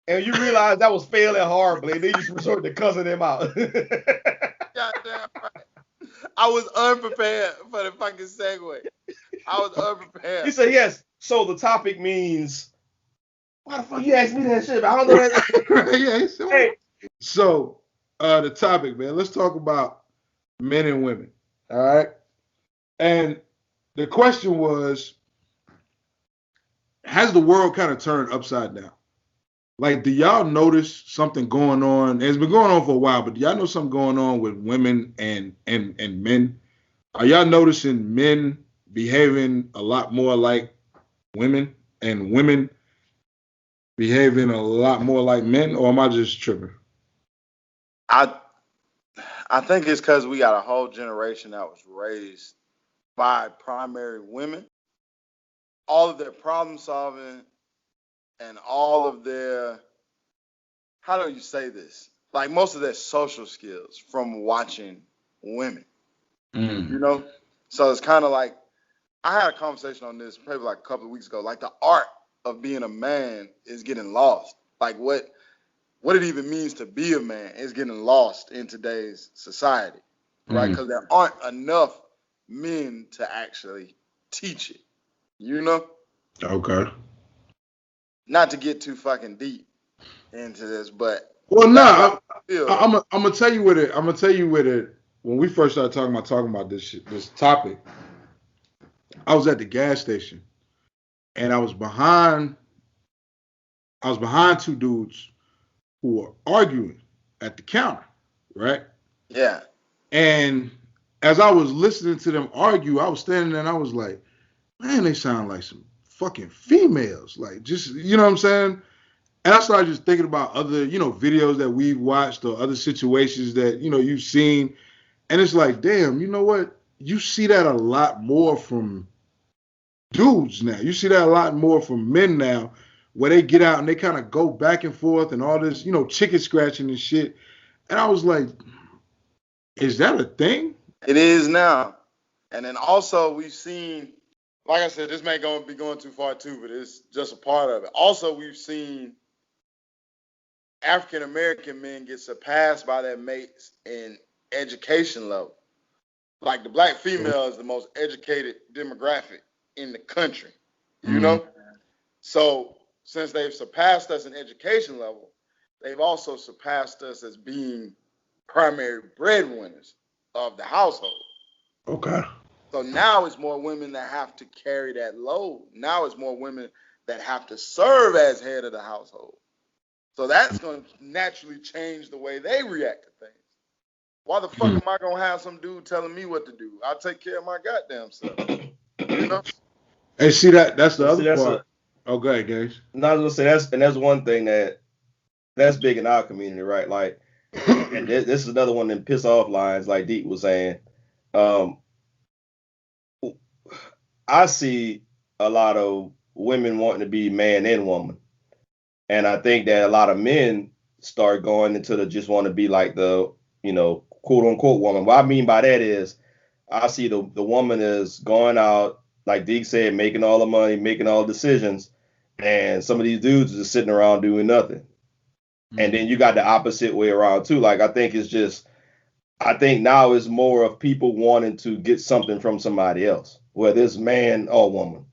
and you realized that was failing horribly, and then you just resorted to cussing him out. Goddamn right. I was unprepared for the fucking segue. I was unprepared. He said yes. So the topic means. Why the fuck you asked me that shit? I don't know that. Yeah. Hey. So the topic, man. Let's talk about men and women. All right. And the question was, has the world kind of turned upside down? Like, do y'all notice something going on? It's been going on for a while, but do y'all know something going on with women and men? Are y'all noticing men behaving a lot more like women and women behaving a lot more like men, or am I just tripping? I think it's because we got a whole generation that was raised by primary women. All of their problem solving and all of their, how do you say this? Like most of their social skills from watching women, you know? So it's kind of like, I had a conversation on this probably like a couple of weeks ago, like the art of being a man is getting lost. Like what it even means to be a man is getting lost in today's society, right? Because there aren't enough men to actually teach it, you know? Okay. Not to get too fucking deep into this, but Well, no, Yeah. I'm gonna tell you what it. I'm gonna tell you what it. When we first started talking about this shit, this topic, I was at the gas station and I was behind two dudes who were arguing at the counter, right? Yeah. And as I was listening to them argue, I was standing there and I was like, man, they sound like some fucking females. Like, just, you know what I'm saying? And I started just thinking about other, videos that we've watched or other situations that, you've seen. And it's like, damn, you know what? You see that a lot more from dudes now. You see that a lot more from men now, where they get out and they kind of go back and forth and all this, chicken scratching and shit. And I was like, is that a thing? It is now. And then also we've seen, like I said, this may be going too far too, but it's just a part of it. Also, we've seen African American men get surpassed by their mates in education level. Like the black female is the most educated demographic in the country, you know? So since they've surpassed us in education level, they've also surpassed us as being primary breadwinners of the household. Okay. So now it's more women that have to carry that load. Now it's more women that have to serve as head of the household. So that's going to naturally change the way they react to things. Why the fuck am I going to have some dude telling me what to do? I'll take care of my goddamn self. You know? Hey, see that's the other part. Okay, guys. No, I was gonna say that's one thing that's big in our community, right? Like, and this is another one of them piss off lines, like Deacon was saying. I see a lot of women wanting to be man and woman, and I think that a lot of men start going into the just want to be like the quote unquote woman. What I mean by that is I see the woman is going out, like Deke said, making all the money, making all the decisions, and some of these dudes are just sitting around doing nothing. And then you got the opposite way around too. Like I think now it's more of people wanting to get something from somebody else, whether it's man or woman.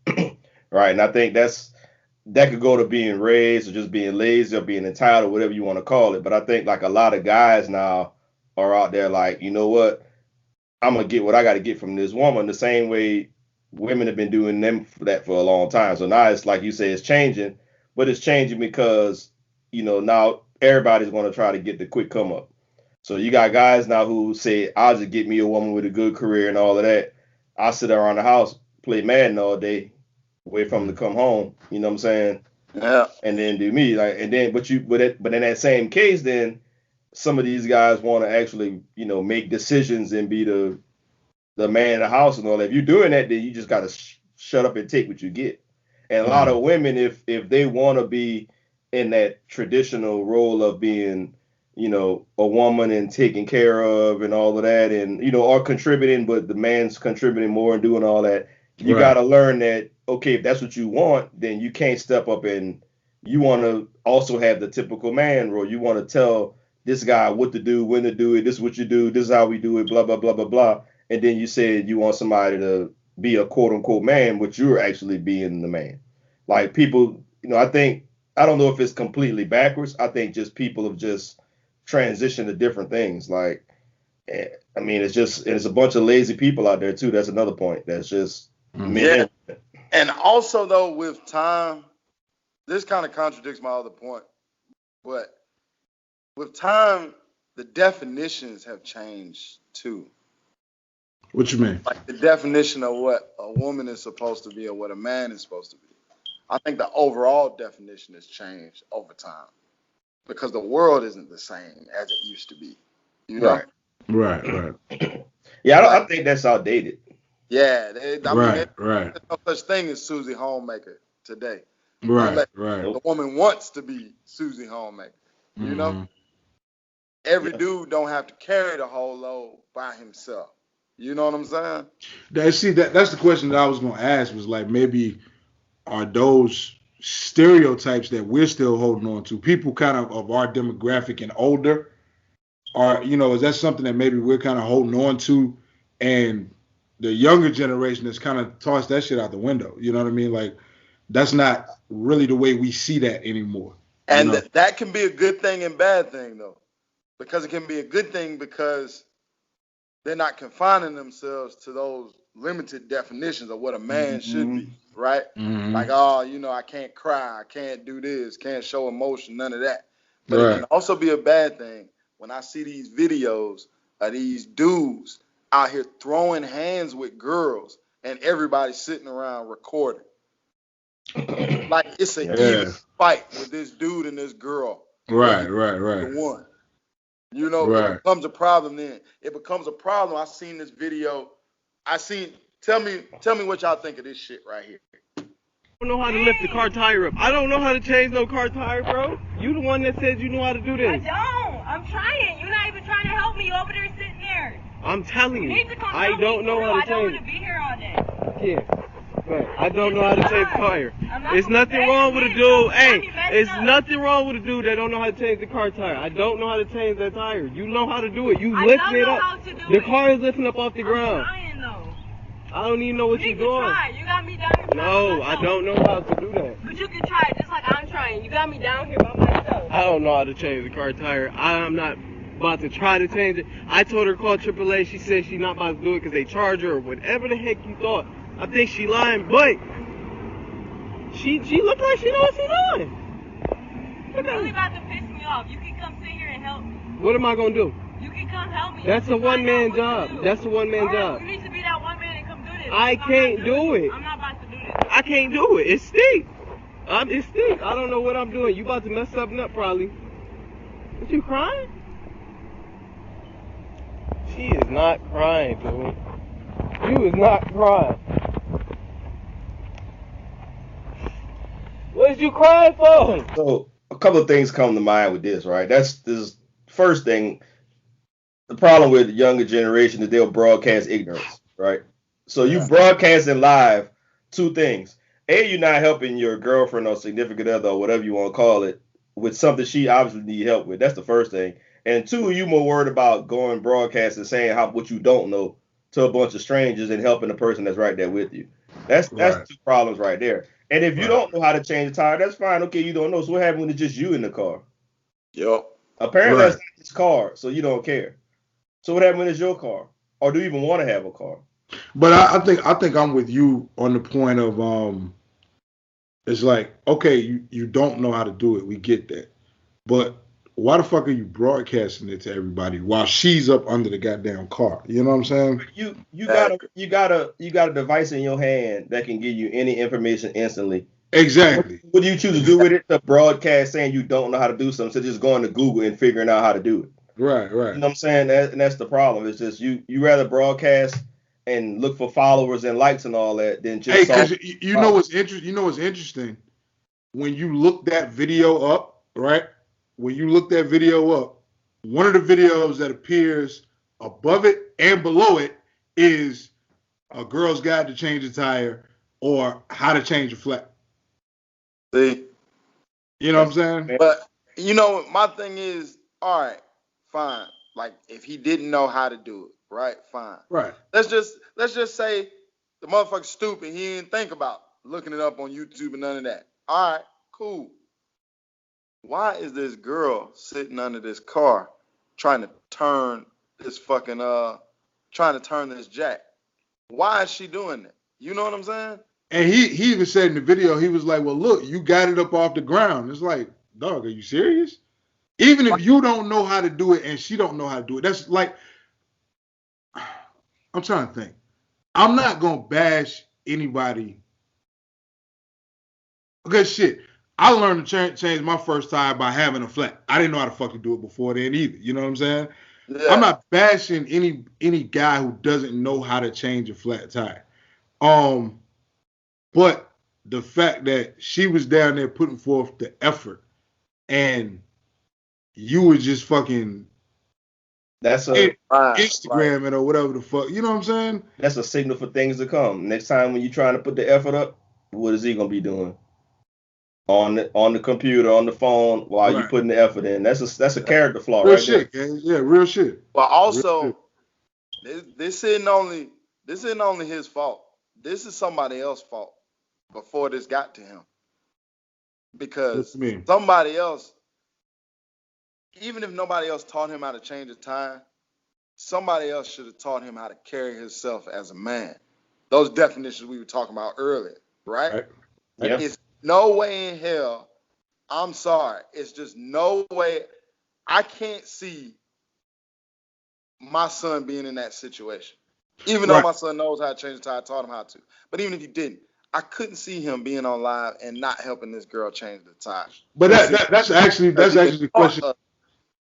Right. And I think that could go to being raised or just being lazy or being entitled, whatever you want to call it. But I think like a lot of guys now are out there like, you know what? I'm going to get what I got to get from this woman the same way women have been doing that for a long time. So now it's like you say, it's changing, but it's changing because, now everybody's going to try to get the quick come up. So you got guys now who say, I'll just get me a woman with a good career and all of that. I'll sit around the house, play Madden all day, wait for them to come home. You know what I'm saying? Yeah. And then do me but in that same case, then some of these guys want to actually, make decisions and be the man in the house and all that. If you're doing that, then you just got to shut up and take what you get. And a lot of women, if they want to be in that traditional role of being, a woman and taking care of and all of that and, are contributing, but the man's contributing more and doing all that, you got to learn that, okay, if that's what you want, then you can't step up and you want to also have the typical man role. You want to tell this guy what to do, when to do it, this is what you do, this is how we do it, blah, blah, blah, blah, blah. And then you said you want somebody to be a quote unquote man, but you're actually being the man. Like people, I don't know if it's completely backwards. I think just people have just transitioned to different things. Like, I mean, it's a bunch of lazy people out there too. That's another point. That's just men. Yeah. And also though, with time, this kind of contradicts my other point, but with time, the definitions have changed too. What you mean? Like the definition of what a woman is supposed to be or what a man is supposed to be. I think the overall definition has changed over time because the world isn't the same as it used to be. You know? Right. Yeah, I think that's outdated. Yeah. Right. There's no such thing as Susie Homemaker today. Right. The woman wants to be Susie Homemaker. You know? Every dude don't have to carry the whole load by himself. You know what I'm saying? That's the question that I was going to ask was like maybe are those stereotypes that we're still holding on to, people kind of our demographic and older, are, is that something that maybe we're kind of holding on to and the younger generation has kind of tossed that shit out the window? You know what I mean? Like that's not really the way we see that anymore. And that can be a good thing and bad thing, though. Because it can be a good thing because they're not confining themselves to those limited definitions of what a man should be, right? Like, oh, I can't cry, I can't do this, can't show emotion, none of that. But it can also be a bad thing when I see these videos of these dudes out here throwing hands with girls and everybody sitting around recording. Like it's an even fight with this dude and this girl. Right. The one. It becomes a problem then. It becomes a problem. I seen this video. Tell me what y'all think of this shit right here. I don't know how to lift the car tire up. I don't know how to change no car tire, bro. You the one that said you know how to do this. I don't. I'm trying. You're not even trying to help me. You over there sitting there. I'm telling you. You need to come I don't know how to change. I don't want to be here all day. Yeah. I don't know how to change the tire. There's nothing wrong with a dude. Hey, there's nothing wrong with a dude that don't know how to change the car tire. I don't know how to change that tire. You know how to do it. You lifting it up. The car is lifting up off the ground. I'm trying, though. I don't even know what you're doing. You got me down here. No, I don't know how to do that. But you can try it just like I'm trying. You got me down here by myself. I don't know how to change the car tire. I'm not about to try to change it. I told her to call AAA. She said she's not about to do it because they charge her or whatever the heck you thought. I think she lying, but she looked like she knows what she's doing. You're really about to piss me off. You can come sit here and help me. What am I going to do? You can come help me. That's a one-man job. That's a one-man job. You need to be that one man and come do this. I can't do it. I'm not about to do this. I can't do it. It's steep. It's steep. I don't know what I'm doing. You about to mess something up probably. Is you crying? She is not crying, dude. You is not crying. What is you crying for? So a couple of things come to mind with this, right? This first thing. The problem with the younger generation is they'll broadcast ignorance, right? So you broadcasting live two things. A, you're not helping your girlfriend or significant other or whatever you want to call it with something she obviously need help with. That's the first thing. And two, you more worried about going broadcast and saying what you don't know to a bunch of strangers and helping the person that's right there with you. That's two problems right there. And if you don't know how to change the tire, that's fine. Okay, you don't know. So what happened when it's just you in the car? Yep. Apparently that's not his car, so you don't care. So what happened when it's your car? Or do you even want to have a car? But I think I'm with you on the point of it's like, okay, you don't know how to do it. We get that. But why the fuck are you broadcasting it to everybody while she's up under the goddamn car? You know what I'm saying? You got a device in your hand that can give you any information instantly. Exactly. What do you choose to do with it? To broadcast saying you don't know how to do something, so just going to Google and figuring out how to do it. Right. You know what I'm saying? And that's the problem. It's just you rather broadcast and look for followers and likes and all that than just. Hey, because you know what's interesting? You know what's interesting? When you look that video up, right? When you look that video up, one of the videos that appears above it and below it is a girl's guide to change a tire or how to change a flat. See? You know what I'm saying? But, my thing is, all right, fine. Like, if he didn't know how to do it, right? Fine. Right. Let's just say the motherfucker's stupid. He didn't think about looking it up on YouTube and none of that. All right, cool. Why is this girl sitting under this car trying to turn this jack? Why is she doing that? You know what I'm saying? And he even said in the video, he was like, well, look, you got it up off the ground. It's like, dog, are you serious? Even if you don't know how to do it and she don't know how to do it, that's like, I'm trying to think. I'm not going to bash anybody. Because shit, I learned to change my first tire by having a flat. I didn't know how to fucking do it before then either. You know what I'm saying? Yeah. I'm not bashing any guy who doesn't know how to change a flat tire. But the fact that she was down there putting forth the effort and you were just fucking Instagram it or whatever the fuck. You know what I'm saying? That's a signal for things to come. Next time when you're trying to put the effort up, what is he gonna be doing? On the computer, on the phone, while you putting the effort in. That's a character flaw, real right shit, there. Yeah, real shit. But also, this isn't only his fault. This is somebody else's fault before this got to him. because What you mean? somebody else, even if nobody else taught him how to change his time, somebody else should have taught him how to carry himself as a man. Those definitions we were talking about earlier, right? Yeah. It's no way in hell. I'm sorry. It's just no way. I can't see my son being in that situation. Even though my son knows how to change the tire, I taught him how to. But even if he didn't, I couldn't see him being on live and not helping this girl change the tire. But that's actually the question.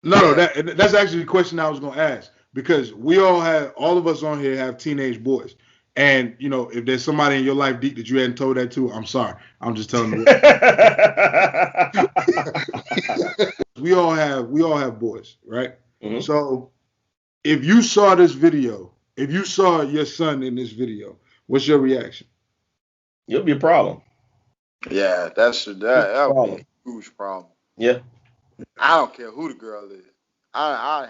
That's actually the question I was gonna ask, because all of us on here have teenage boys. And you know, if there's somebody in your life, Deke, that you hadn't told that to, I'm sorry. I'm just telling you. we all have boys, right? Mm-hmm. So if you saw this video, if you saw your son in this video, what's your reaction? It'll be a problem. Yeah, that would be a huge problem. Yeah. I don't care who the girl is. I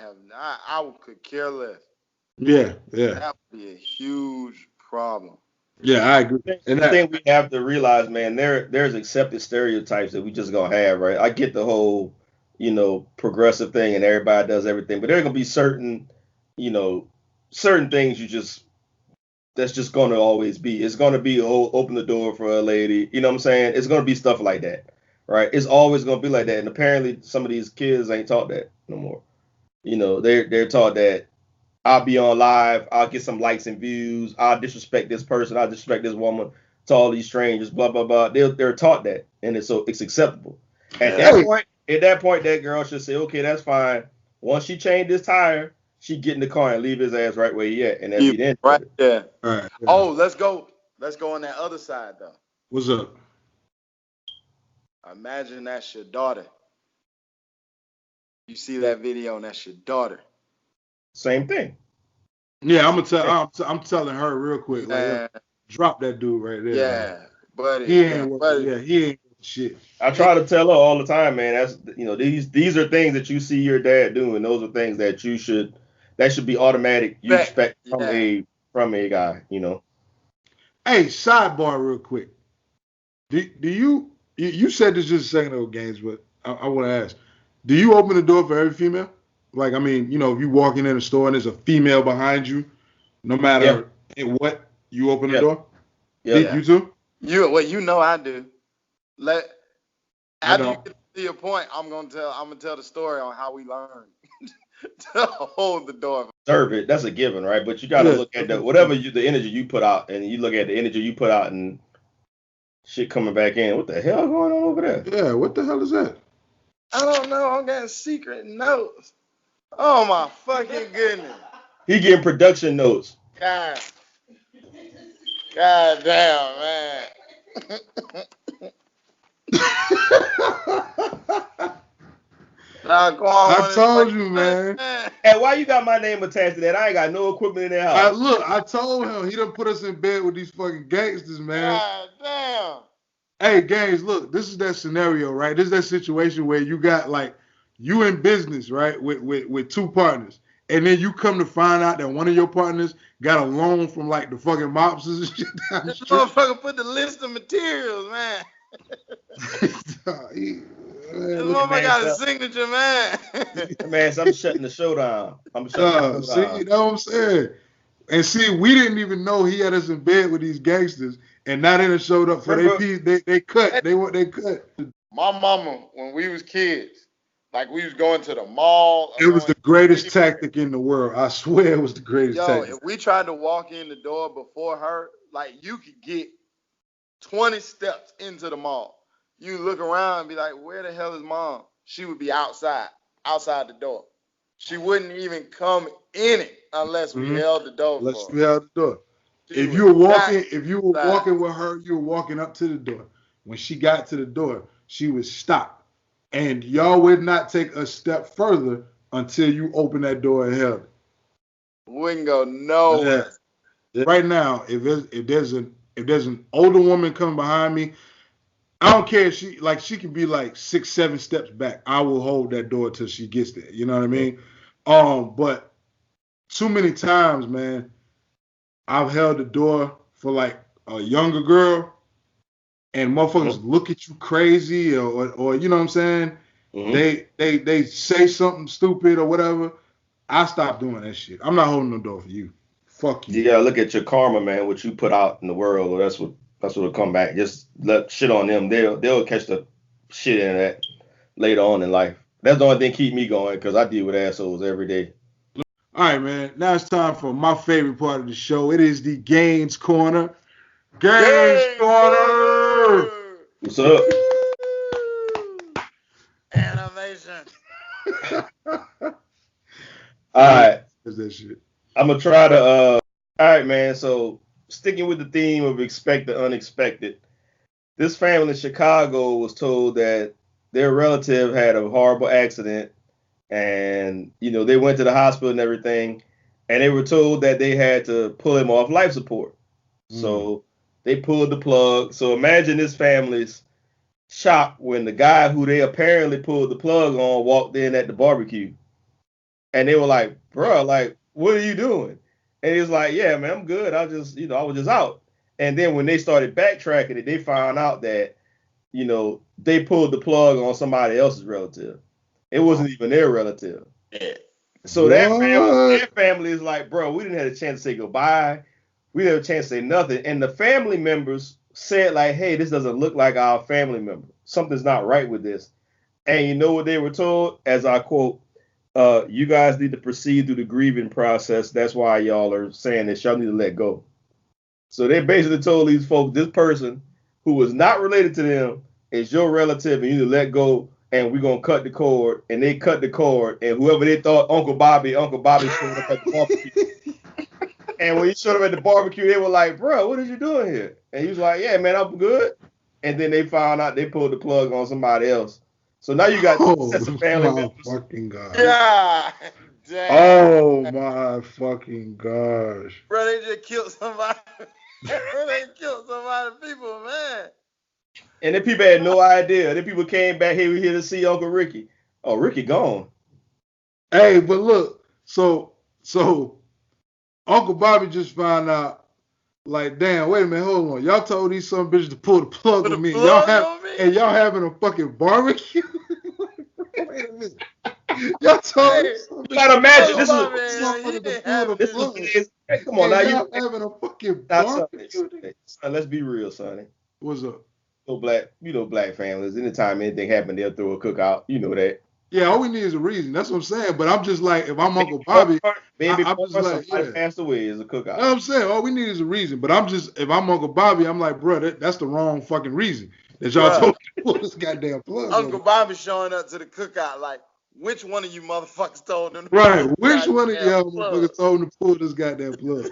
could care less. Yeah. That would be a huge problem. Yeah, I agree. And I think we have to realize, man, there's accepted stereotypes that we just gonna have, right? I get the whole, progressive thing and everybody does everything, but there are gonna be certain things that's just gonna always be. It's gonna be open the door for a lady, you know what I'm saying? It's gonna be stuff like that, right? It's always gonna be like that. And apparently some of these kids ain't taught that no more. They're taught that I'll be on live, I'll get some likes and views, I'll disrespect this person, I'll disrespect this woman to all these strangers, blah blah blah. They're taught that, and it's acceptable. At that point, that girl should say, okay, that's fine. Once she changed this tire, she get in the car and leave his ass right where he at, and that'd be the end. Right there. All right. Oh, let's go on that other side though. What's up? Imagine that's your daughter. You see that video and that's your daughter. Same thing. Yeah, I'm telling her real quick. Like, drop that dude right there. Yeah, buddy. He ain't shit. I try to tell her all the time, man. That's these are things that you see your dad doing. Those are things that should be automatic. You expect from a guy, Hey, sidebar real quick. Do you said this just a second ago, Gaines, but I want to ask. Do you open the door for every female? Like, I mean, if you walking in a store and there's a female behind you, no matter what, you open the door? Yeah. You too? I do. After you get to your point, I'm gonna tell the story on how we learned to hold the door. Serve it. That's a given, right? But you got to look at the energy you put out, and you look at the energy you put out, and shit coming back in. What the hell going on over there? Yeah, what the hell is that? I don't know. I'm getting secret notes. Oh my fucking goodness. He getting production notes. God damn, man. I told you, man. Hey, why you got my name attached to that? I ain't got no equipment in that house. I told him he done put us in bed with these fucking gangsters, man. God damn. Hey, Gaines, look, this is that scenario, right? This is that situation where you got, like, you in business, right, with two partners. And then you come to find out that one of your partners got a loan from, like, the fucking mobsters and shit down the This street. motherfucker put the list of materials, man. This motherfucker got a signature, man. Man, so I'm shutting the show down. See, you know what I'm saying? And see, we didn't even know he had us in bed with these gangsters, and now they done showed up for their piece. They cut. They cut. My mama, when we was kids, like we was going to the mall. It was the greatest tactic in the world. I swear it was the greatest tactic. If we tried to walk in the door before her, like you could get 20 steps into the mall. You look around and be like, where the hell is mom? She would be outside the door. She wouldn't even come in it unless we held the door for her. We held the door. If you were walking with her, you were walking up to the door. When she got to the door, she would stop. And y'all would not take a step further until you open that door and held it. Wouldn't go nowhere. Yeah. Right now, if there's an older woman coming behind me, I don't care if she can be like 6-7 steps back. I will hold that door till she gets there. You know what I mean? But too many times, man, I've held the door for like a younger girl, and motherfuckers look at you crazy or you know what I'm saying? They say something stupid or whatever. I stop doing that shit. I'm not holding no door for you. Fuck you. You gotta look at your karma, man. What you put out in the world, or that's what'll come back. Just let shit on them. They'll catch the shit in that later on in life. That's the only thing keep me going because I deal with assholes every day. All right, man. Now it's time for my favorite part of the show. It is the Gaines Corner. Gaines Corner. What's up? Animation. All right. What's that shit? I'm gonna try to. All right, man. So sticking with the theme of expect the unexpected, this family in Chicago was told that their relative had a horrible accident, and they went to the hospital and everything, and they were told that they had to pull him off life support. So they pulled the plug. So imagine this family's shock when the guy who they apparently pulled the plug on walked in at the barbecue, and they were like, "Bro, like, what are you doing?" And he was like, "Yeah, man, I'm good. I was just out." And then when they started backtracking it, they found out that, they pulled the plug on somebody else's relative. It wasn't even their relative. Yeah. So that family is like, "Bro, we didn't have a chance to say goodbye. We didn't have a chance to say nothing." And the family members said like, "Hey, this doesn't look like our family member. Something's not right with this." And you know what they were told? As I quote, "You guys need to proceed through the grieving process. That's why y'all are saying this. Y'all need to let go." So they basically told these folks, this person who was not related to them is your relative, and you need to let go, and we're going to cut the cord. And they cut the cord, and whoever they thought Uncle Bobby showed up at the barbecue. And when he showed up at the barbecue, they were like, "Bro, what are you doing here?" And he was like, "Yeah, man, I'm good." And then they found out they pulled the plug on somebody else. So now you got sets of family members. Fucking God. Yeah. Damn. Oh my fucking gosh. Bro, they just killed somebody. They killed somebody, people, man. And then people had no idea. Then people came back here to see Uncle Ricky. Oh, Ricky gone. Hey, but look, so Uncle Bobby just found out, like, damn, wait a minute, hold on. Y'all told these some bitches to pull the plug on me. Y'all having a fucking barbecue? Wait a minute. Y'all told me. You gotta imagine this is. Come on, now y'all having a fucking barbecue. Son, let's be real, Sonny. What's up? Black families. Anytime anything happened, they'll throw a cookout. You know that. Yeah, all we need is a reason. That's what I'm saying. But I'm just like, if I'm Uncle Bobby, I'm just like, yeah. Passed away is a cookout. You know what I'm saying? All we need is a reason. But if I'm Uncle Bobby, I'm like, bro, that's the wrong fucking reason that y'all told me to pull this goddamn plug. Uncle Bobby showing up to the cookout like, which one of you motherfuckers told them? Right. Which one of y'all motherfuckers told them to pull this goddamn plug?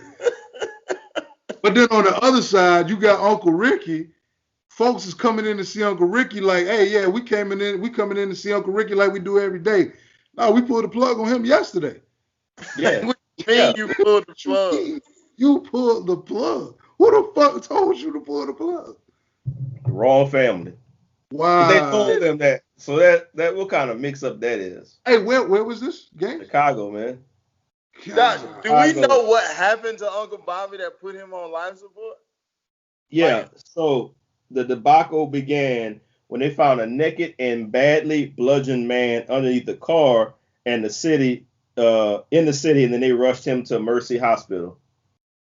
But then on the other side, you got Uncle Ricky. Folks is coming in to see Uncle Ricky like, hey, yeah, we coming in to see Uncle Ricky like we do every day. No, we pulled the plug on him yesterday. Yeah. You pulled the plug. You pulled the plug. Who the fuck told you to pull the plug? The wrong family. Wow. They told them that. So that what kind of mix up that is? Hey, where was this game? Chicago, man. Do we know what happened to Uncle Bobby that put him on life support? Yeah. So the debacle began when they found a naked and badly bludgeoned man underneath the car in the city, and then they rushed him to Mercy Hospital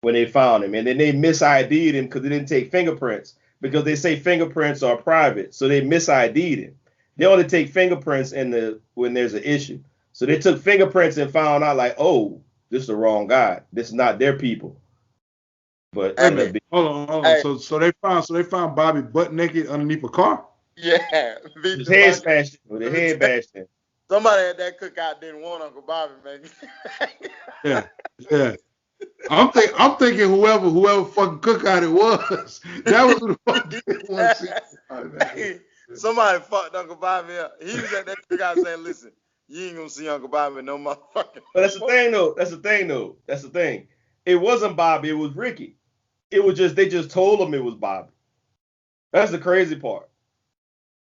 when they found him. And then they mis-ID'd him because they didn't take fingerprints, because they say fingerprints are private. So they mis-ID'd him. They only take fingerprints when there's an issue. So they took fingerprints and found out like, oh, this is the wrong guy. This is not their people. But hold on. Hey. So they found Bobby butt naked underneath a car? Yeah. His head smashed in. With his head bashed in. Somebody at that cookout didn't want Uncle Bobby, man. Yeah. I'm thinking whoever fucking cookout it was, that was who the fuck didn't want to see. Somebody fucked Uncle Bobby up. He was at that cookout saying, "Listen, you ain't gonna see Uncle Bobby no motherfucking." But that's the thing. It wasn't Bobby. It was Ricky. It was just they just told him it was Bobby. That's the crazy part.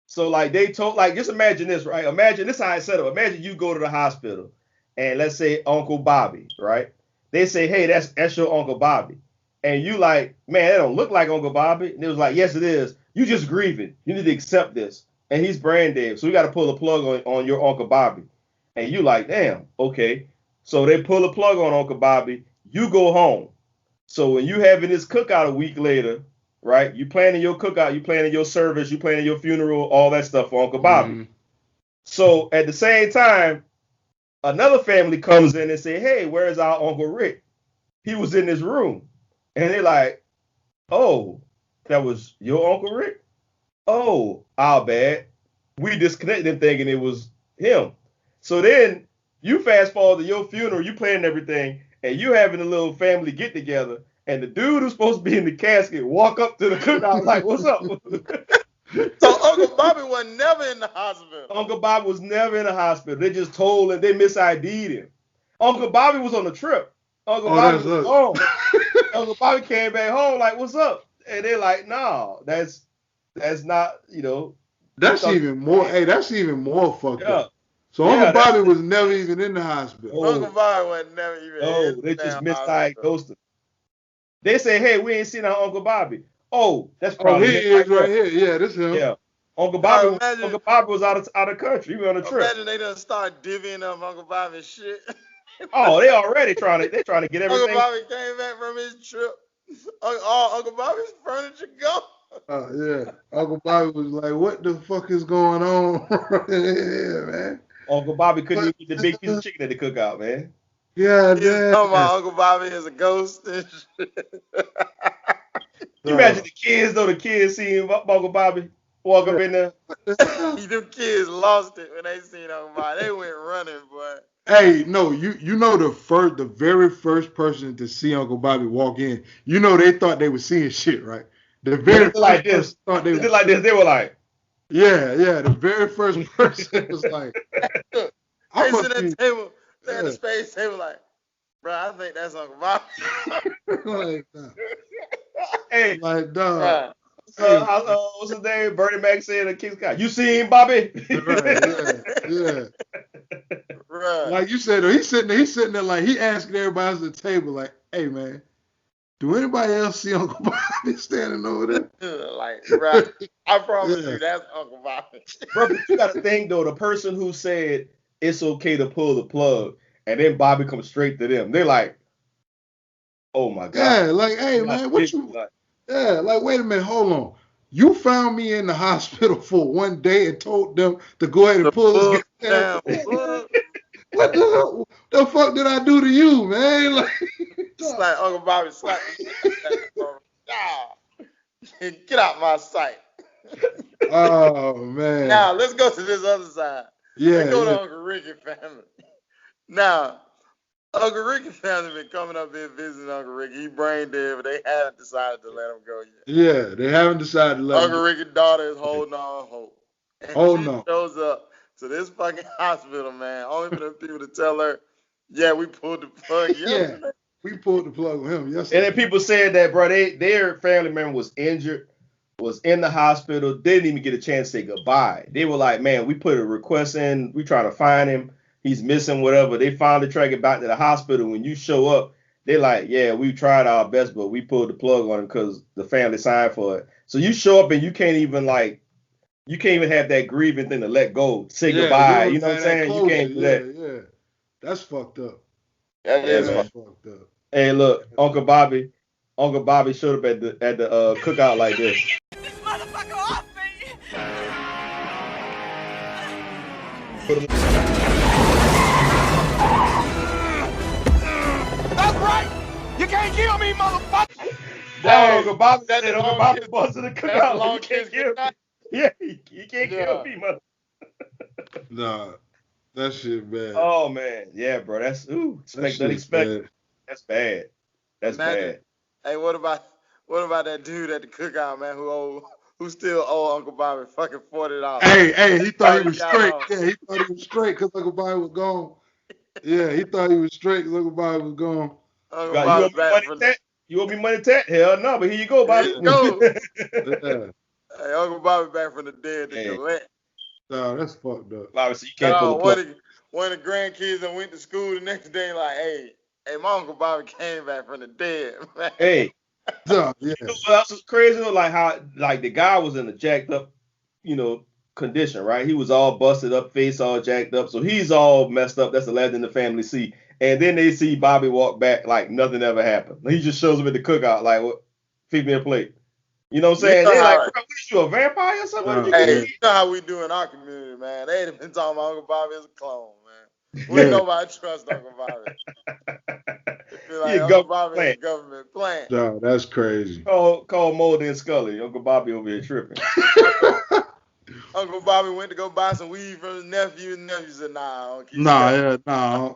So like they told, like, just imagine this, right? Imagine this how I set up. Imagine you go to the hospital and let's say Uncle Bobby, right? They say, hey, that's your Uncle Bobby. and you like, man, that don't look like Uncle Bobby. And it was like, yes, it is. You just grieving. You need to accept this. And he's brain dead. So we got to pull the plug on your Uncle Bobby. And you like, damn, okay. So they pull the plug on Uncle Bobby. You go home. So when you having this cookout a week later, right? You planning your cookout, you planning your service, you planning your funeral, all that stuff for Uncle Bobby. Mhm. So at the same time, another family comes in and say, hey, where's our Uncle Rick? He was in this room. And they're like, oh, that was your Uncle Rick? Oh, our bad. We disconnected him thinking it was him. So then you fast forward to your funeral, you planning everything, and you having a little family get together, and the dude who's supposed to be in the casket walk up to the cookout like, what's up? So Uncle Bobby was never in the hospital. Uncle Bobby was never in the hospital. They just told him, they mis-ID'd him. Uncle Bobby was on the trip. Uncle Bobby was home. Uncle Bobby came back home like, what's up? And they're like, no, that's not, That's even more. Hey, that's even more fucked up. So Uncle Bobby was never even in the hospital. Uncle Bobby was never even in the they just hospital. misdiagnosed him. They say, hey, we ain't seen our Uncle Bobby. Oh, that's probably he is right here. Yeah, this is him. Yeah. Uncle Bobby was out of country. He was on a trip. Imagine they done start divvying up Uncle Bobby's shit. Oh, they already trying to get everything. Uncle Bobby came back from his trip. All Uncle Bobby's furniture gone. Yeah. Uncle Bobby was like, what the fuck is going on? Yeah, man. Uncle Bobby couldn't even eat the big piece of chicken at the cookout, man. Yeah, He's talking about Uncle Bobby is a ghost and shit. You imagine the kids seeing Uncle Bobby walk up in there. Them kids lost it when they seen Uncle Bobby. They went running, boy. Hey, no, you know the very first person to see Uncle Bobby walk in, they thought they were seeing shit, right? The very first like this. Thought they did like this. They were like, yeah. The very first person was like, they sit at the table, they at the space table, like, bro, I think that's Uncle Bobby. Like, hey, like, dog. What's his name? Bernie Mac said to King Scott, you seen Bobby? Right, yeah. Right. Like you said, he's sitting there like he asking everybody at the table, like, hey man, do anybody else see Uncle Bobby standing over there? Like, bro, I promise you that's Uncle Bobby. Bro, but you gotta think though, the person who said it's okay to pull the plug, and then Bobby comes straight to them. They're like, oh my God. Yeah, like, hey man, what you like? Yeah, like, wait a minute, hold on. You found me in the hospital for one day and told them to go ahead and pull this down. What the fuck did I do to you, man? Like, it's like Uncle Bobby slapped me. Get out my sight. Oh man. Now let's go to this other side. Yeah. Let's go to Uncle Ricky family. Now, Uncle Ricky family been coming up here visiting Uncle Ricky. He brain dead, but they haven't decided to let him go yet. Yeah, they haven't decided to let Uncle Ricky's daughter is holding on hope. And she shows up to this fucking hospital, man, only for the people to tell her, yeah, we pulled the plug yesterday. Yeah, we pulled the plug on him yesterday. And then people said that, bro, their family member was injured, was in the hospital, didn't even get a chance to say goodbye. They were like, man, we put a request in, we try to find him, he's missing, whatever. They finally track it back to the hospital. When you show up, they're like, yeah, we tried our best, but we pulled the plug on him because the family signed for it. So you show up and you can't even have that grieving thing to let go, say goodbye. You know what I'm saying? You can't do that. Yeah, that's fucked up. That is fucked up. Hey, look, Uncle Bobby showed up at the cookout like this. Get this motherfucker off me! That's right! You can't kill me, motherfucker! That Uncle Bobby said Uncle Bobby busted the cookout. You can't kill me. Yeah, you can't kill me, mother. Nah, that shit bad. Oh man, yeah, bro. That's unexpected. That's bad. That's bad. Hey, what about that dude at the cookout, man, who still owe Uncle Bobby fucking $40? Hey, he thought he was straight. Yeah, he thought he was straight because Uncle Bobby was gone. Yeah, he thought he was straight because Uncle Bobby was gone. You owe me money, Tat? Hell no, but here you go, Bobby. Here you go. Yeah. Hey, Uncle Bobby back from the dead to collect. No, that's fucked up. Bobby, so you can't pull the plug. One of the grandkids that went to school the next day, like, hey, my Uncle Bobby came back from the dead, man. Hey, Yeah. You know what else is crazy? Like how like the guy was in a jacked up, condition, right? He was all busted up, face all jacked up. So he's all messed up. That's the last thing the family see. And then they see Bobby walk back like nothing ever happened. He just shows up at the cookout like, what? Feed me a plate. You know what I'm saying? They like, bro, what is you, a vampire or something? Hey, you know how we do in our community, man. They ain't been talking about Uncle Bobby as a clone, man. We nobody trust Uncle Bobby. Like Uncle Bobby is a government plan. No, that's crazy. Call Mulder and Scully. Uncle Bobby over here tripping. Uncle Bobby went to go buy some weed from his nephew. His nephew said, nah. Nah.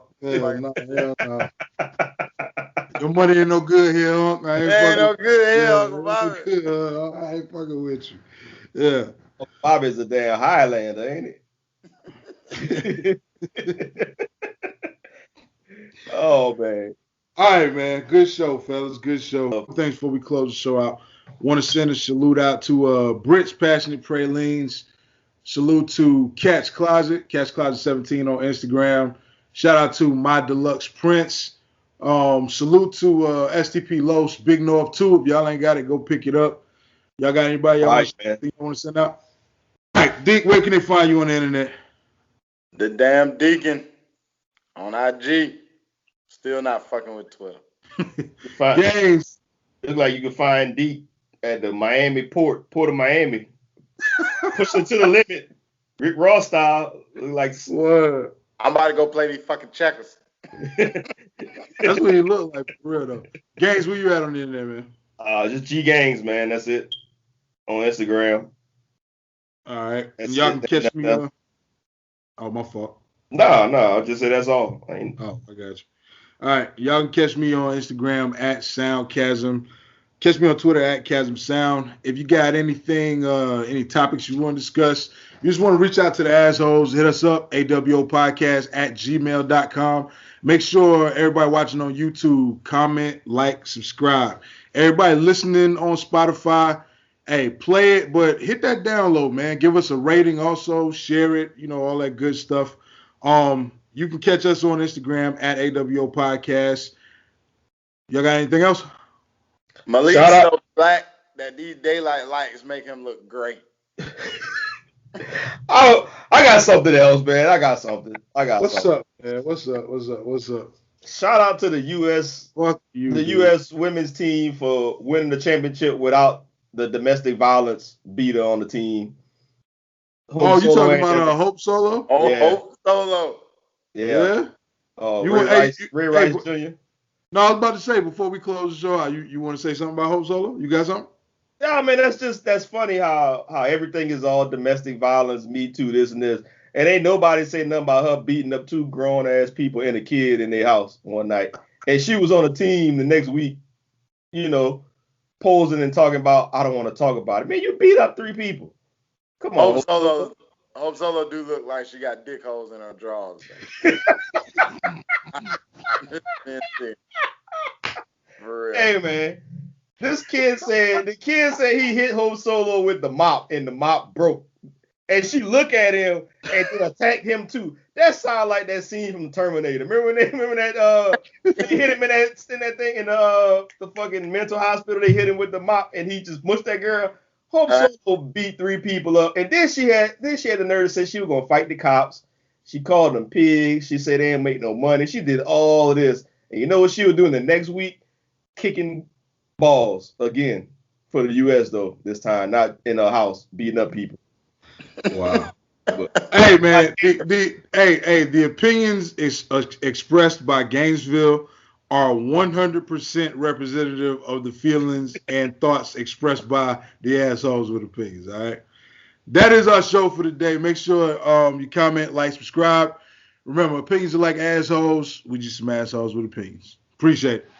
Your money ain't no good here, Unc. It ain't no good here, Uncle Bobby. I ain't fucking with you. Yeah. Uncle Bobby's a damn Highlander, ain't it? Oh, man. All right, man. Good show, fellas. Good show. Thanks before we close the show out. Want to send a salute out to Brit's Passionate Pralines. Salute to Cat's Closet 17 on Instagram. Shout out to My Deluxe Prince. Salute to STP Los, Big North 2. If y'all ain't got it, go pick it up. Y'all got anybody y'all want to send out? All right, Dick, where can they find you on the internet? The damn Deacon on IG. Still not fucking with 12. Games. Look like you can find D at the Miami port of Miami. Push it to the limit. Rick Ross style. Look like what? I'm about to go play these fucking checkers. That's what he look like for real though. Gangs, where you at on the internet, man? Just G Gangs, man. That's it. On Instagram. All right. And y'all can catch me. Oh, my fault. No, I'll just say that's all. I got you. All right. Y'all can catch me on Instagram at Soundchasm. Catch me on Twitter at Chasm Sound. If you got anything, any topics you want to discuss, you just want to reach out to the assholes, hit us up, awopodcast@gmail.com. Make sure everybody watching on YouTube, comment, like, subscribe. Everybody listening on Spotify, hey, play it, but hit that download, man. Give us a rating also, share it, all that good stuff. You can catch us on Instagram at AWO Podcast. Y'all got anything else? Malik's so black that these daylight lights make him look great. I got something else, man. What's up, man? What's up? Shout out to the U.S. U.S. women's team for winning the championship without the domestic violence beater on the team. You talking about Hope Solo? Hope Solo. Yeah. Ray Rice Jr. No, I was about to say before we close the show out, you want to say something about Hope Solo? You got something? Yeah, man, that's funny how everything is all domestic violence, Me Too, this and this. And ain't nobody saying nothing about her beating up 2 grown-ass people and a kid in their house one night. And she was on a team the next week, posing and talking about, I don't want to talk about it. Man, you beat up 3 people. Come on. Hope Solo do look like she got dick holes in her drawers. Hey, man. The kid said he hit Hope Solo with the mop and the mop broke. And she looked at him and then attacked him too. That sounds like that scene from Terminator. Remember that they hit him in that thing in the fucking mental hospital. They hit him with the mop and he just mushed that girl. Hope Solo beat 3 people up. And then she had the nerve to say she was gonna fight the cops. She called them pigs. She said they didn't make no money. She did all of this. And you know what she was doing the next week? Kicking balls again for the U.S. though. This time, not in her house beating up people. Wow. Hey man, the opinions expressed by Gainesville are 100% representative of the feelings and thoughts expressed by the assholes with opinions. All right, that is our show for today. Make sure you comment, like, subscribe. Remember, opinions are like assholes. We just some assholes with opinions. Appreciate it.